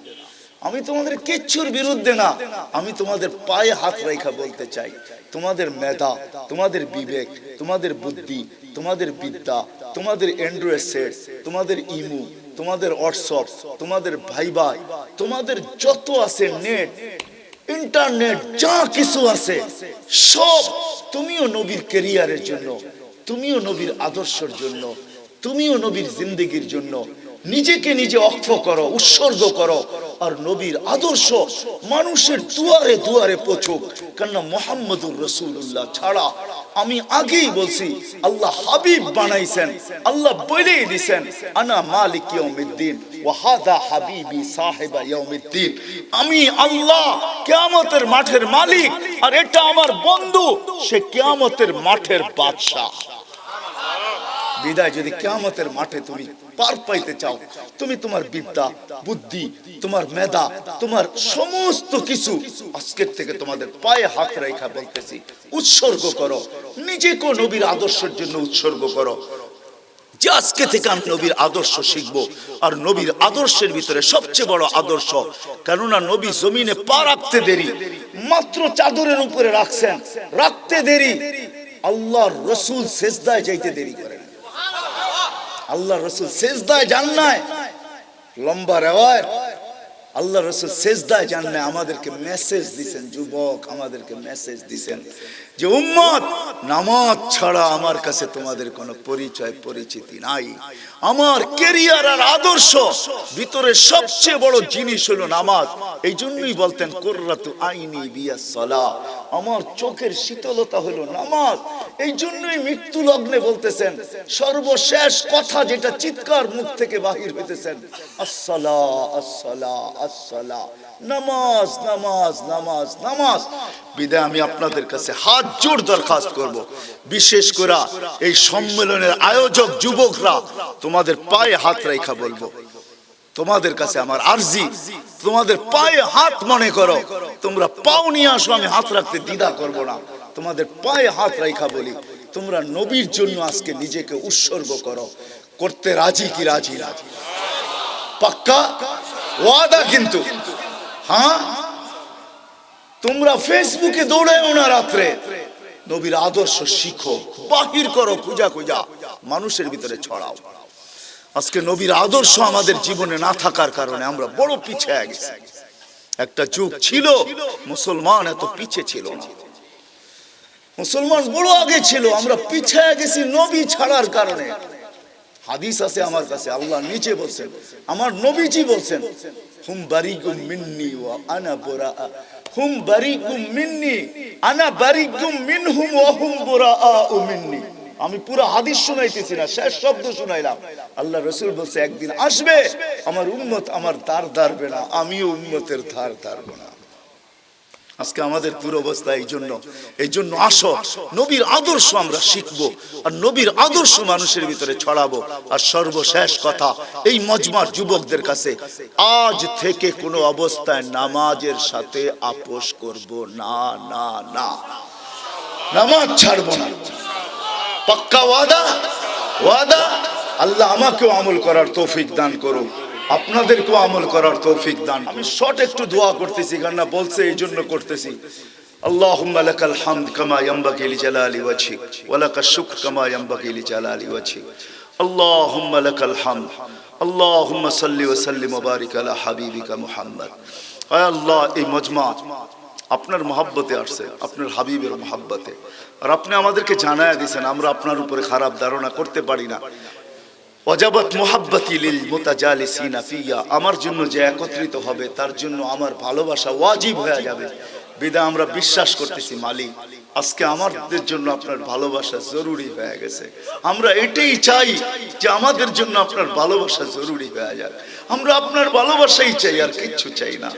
S1: আমি তোমাদের কিচ্ছুর বিরুদ্ধে না, আমি তোমাদের পায়ে হাত রেখা বলতে চাই, তোমাদের মেধা, তোমাদের বিবেক, তোমাদের বুদ্ধি, তোমাদের বিদ্যা, তোমাদের অ্যান্ড্রয়েড সেট, তোমাদের ইমু, তোমাদের হোয়াটসঅ্যাপ, তোমাদের ভাইবার, তোমাদের যত আছে নেট, ইন্টারনেট, যা কিছু আছে সব তুমিও নবীর ক্যারিয়ারের জন্য, তুমিও নবীর আদর্শের জন্য, তুমিও নবীর জিন্দেগির জন্য নিজেকে নিজে অক্ষ করো, উৎসর্গ করো। আর নবীর আদর্শ মানুষের দুয়ারে দুয়ারে পৌঁছুক। কেননা মুহাম্মদুর রাসূলুল্লাহ ছাড়া, আমি আগেই বলছি, আল্লাহ হাবিব বানাইছেন, আল্লাহ বলেই দিয়েছেন, আনা মালিক ইয়াউমিদ্দিন ওয়া হাযা হাবিবি সাহিবা ইয়াউমিদ্দিন। আমি আল্লাহ কিয়ামতের মাঠের মালিক, আর এটা আমার বন্ধু, সে কিয়ামতের মাঠের বাদশা। বিদায় যদি কিয়ামতের মাঠে তুমি পার পাইতে চাও, তুমি তোমার বিদ্যা, বুদ্ধি, তোমার মেধা, তোমার সমস্ত কিছু আজকের থেকে তোমাদের পায়ে হাত রেখা বলতেছি, উৎসর্গ করো, নিজেকে নবীর আদর্শের জন্য উৎসর্গ করো। যে আজকে থেকে আমি নবীর আদর্শ শিখবো। আর নবীর আদর্শের ভিতরে সবচেয়ে বড় আদর্শ, কেননা নবী জমিনে পা রাখতে দেরি, মাত্র চাদরের উপরে রাখছেন, রাখতে দেরি, আল্লাহর রাসূল সিজদায় যাইতে দেরি করেন। আল্লাহ রাসূল সিজদায় যান নাই, লম্বা রিওয়ায়াত, আল্লাহ রাসূল সিজদায় যান নাই। আমাদেরকে মেসেজ দিবেন, যুবক, আমাদেরকে মেসেজ দিবেন যে উম্মত, নামাজ ছাড়া আমার কাছে তোমাদের কোনো পরিচয় পরিচিতি নাই। আমার ক্যারিয়ার আর আদর্শ ভিতরে সবচেয়ে বড় জিনিস হলো নামাজ। এই জন্যই বলতেন কুররাতু আইনি বিয়াস সালাহ, আমার চোখের শীতলতা হলো নামাজ। এই জন্যই মৃত্যু লগ্নে বলতেছেন, সর্বশেষ কথা যেটা চিৎকার মুখ থেকে বাহির হইতেছেন, আসসালাহ আসসালাহ আসসালাহ, নামাজ নামাজ নামাজ নামাজ। বিদায় আমি আপনাদের কাছে হাত জোর দরখাস্ত করব, বিশেষ করে এই সম্মেলনের আয়োজক যুবকরা, তোমাদের পায়ে হাত রেখা বলবো, তোমাদের কাছে আমার আরজি, তোমাদের পায়ে হাত মনে করো, তোমরা পাও নিয়ে আসো, আমি হাত রাখতে দ্বিধা করব না। তোমাদের পায়ে হাত রেখা বলি, তোমরা নবীর জন্য আজকে নিজেকে উৎসর্গ করো। করতে রাজি কি রাজি না? পাক্কা ওয়াদা কিন্তু? হ্যাঁ, তোমরা ফেসবুকে দৌড়াও না, রাত্রে নবীর আদর্শ শিখো, বাহির করো, খুঁজা খুঁজা মানুষের ভিতরে ছড়াও। আজকে নবীর আদর্শ আমাদের জীবনে না থাকার কারণে আমরা বড় পিছিয়ে গেছি। একটা যুগ ছিল মুসলমান এত পিছিয়ে ছিল না, মুসলমান বড় আগে ছিল, আমরা পিছিয়ে গেছি নবী ছাড়ার কারণে। হাদিস আছে আমার কাছে, আল্লাহ নিচে বলছেন, আমার নবীজি বলছেন, হুম বারিকুম মিন্নি ওয়া আনা বুরাআ, হুম বারিকুম মিন্নি আনা বারিকুম মিনহুম ওয়া হুম বুরাআ মিন্নি। আমি পুরো হাদিস শুনাইতেছি না, শেষ শব্দ শুনাইলাম। আল্লাহ রাসূল বলছে, একদিন আসবে আমার উম্মত আমার ধার ধারবে না, আমিও উম্মতের ধার ধারবো না। আজকে আমাদের পুরো অবস্থা এই জন্য আসো, নবীর আদর্শ আমরা শিখবো, আর নবীর আদর্শ মানুষের ভিতরে ছড়াবো। আর সর্বশেষ কথা, এই মজমার যুবকদের কাছে, আজ থেকে কোনো অবস্থায় নামাজের সাথে আপোষ করব না, না না, নামাজ ছাড়বো না। পাক্কা ওয়াদা? ওয়াদা? আল্লাহ আমাকেও আমল করার তৌফিক দান করুন, আপনাদেরকেও আমল করার তৌফিক দান। আমি শর্ট একটু দোয়া করতেছি, কারণ বলছে এই জন্য করতেছি। আল্লাহুম্মা লাকাল হামদ কামা ইয়ানবাগি লিজালালি ওয়াজহিক ওয়া লাকাশ শুকর কামা ইয়ানবাগি লিজালালি ওয়াজহিক। আল্লাহুম্মা লাকাল হামদ, আল্লাহুম্মা সাল্লি ওয়া সাল্লিম ওয়া বারিক আলা হাবিবিকা মুহাম্মদ। আয় আল্লাহ, এই মজমা আপনার মহব্বতে আসছে, আপনার হাবিবের মহব্বতে, আর আপনি আমাদেরকে জানায়া দিয়েছেন আমরা আপনার উপরে খারাপ ধারণা করতে পারি না। ওয়াজাবাত মুহাব্বতি লিল মুতাজালিসিনা ফিয়া, আমার জন্য যে একত্রিত হবে তার জন্য আমার ভালোবাসা ওয়াজিব হয়ে যাবে। বিদায় আমরা বিশ্বাস করতেছি মালিক, আজকে আমাদের জন্য আপনার ভালোবাসা জরুরি হয়ে গেছে। আমরা এটাই চাই যে আমাদের জন্য আপনার ভালোবাসা জরুরি হয়ে যায়। আমরা আপনার ভালোবাসাই চাই, আর কিচ্ছু চাই না।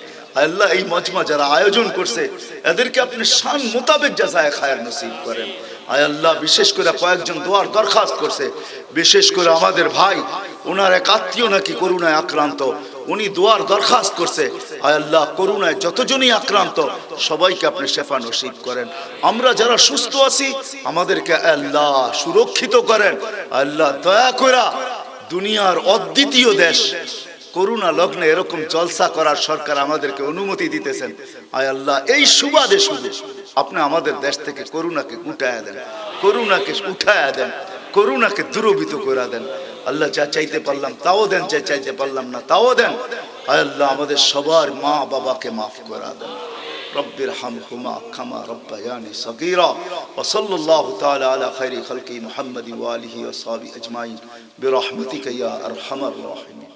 S1: আল্লাহ, এই মজমা যারা আয়োজন করছে এদেরকে আপনি শান মোতাবেক জাযায়ে খায়ের নসিব করেন। আয় আল্লাহ, বিশেষ করে কয়েকজন দোয়ার দরখাস্ত করছে, বিশেষ করে আমাদের ভাই, ওনার এক আত্মীয় নাকি করোনায় আক্রান্ত, উনি দোয়ার দরখাস্ত করছে, আয় আল্লাহ করুণায় যতজনই আক্রান্ত সবাইকে আপনি শেফা নসিব করেন। আমরা যারা সুস্থ আছি আমাদেরকে আল্লাহ সুরক্ষিত করেন। আল্লাহ দয়া করে দুনিয়ার অদ্বিতীয় দেশ করুণা লগ্নে এরকম জলসা করার সরকার আমাদেরকে অনুমতি দিতেছেন। আয় আল্লাহ এই সুবাদে শুধু আপনি আমাদের দেশ থেকে করুণাকে উঠায়া দেন, করুণাকে উঠায়া দেন, করুণাকে দূরভীত করে দেন। আল্লাহ যা চাইতে পারলাম তাও দেন, যা চাইতে পারলাম না তাও দেন। আয় আল্লাহ আমাদের সবার মা বাবাকে মাফ করে দেন। رب ارحمهما كما ربياني صغيرا وصلى الله تعالى على خير خلق محمد وآله وصحبه أجمعين برحمتك يا أرحم الراحمين.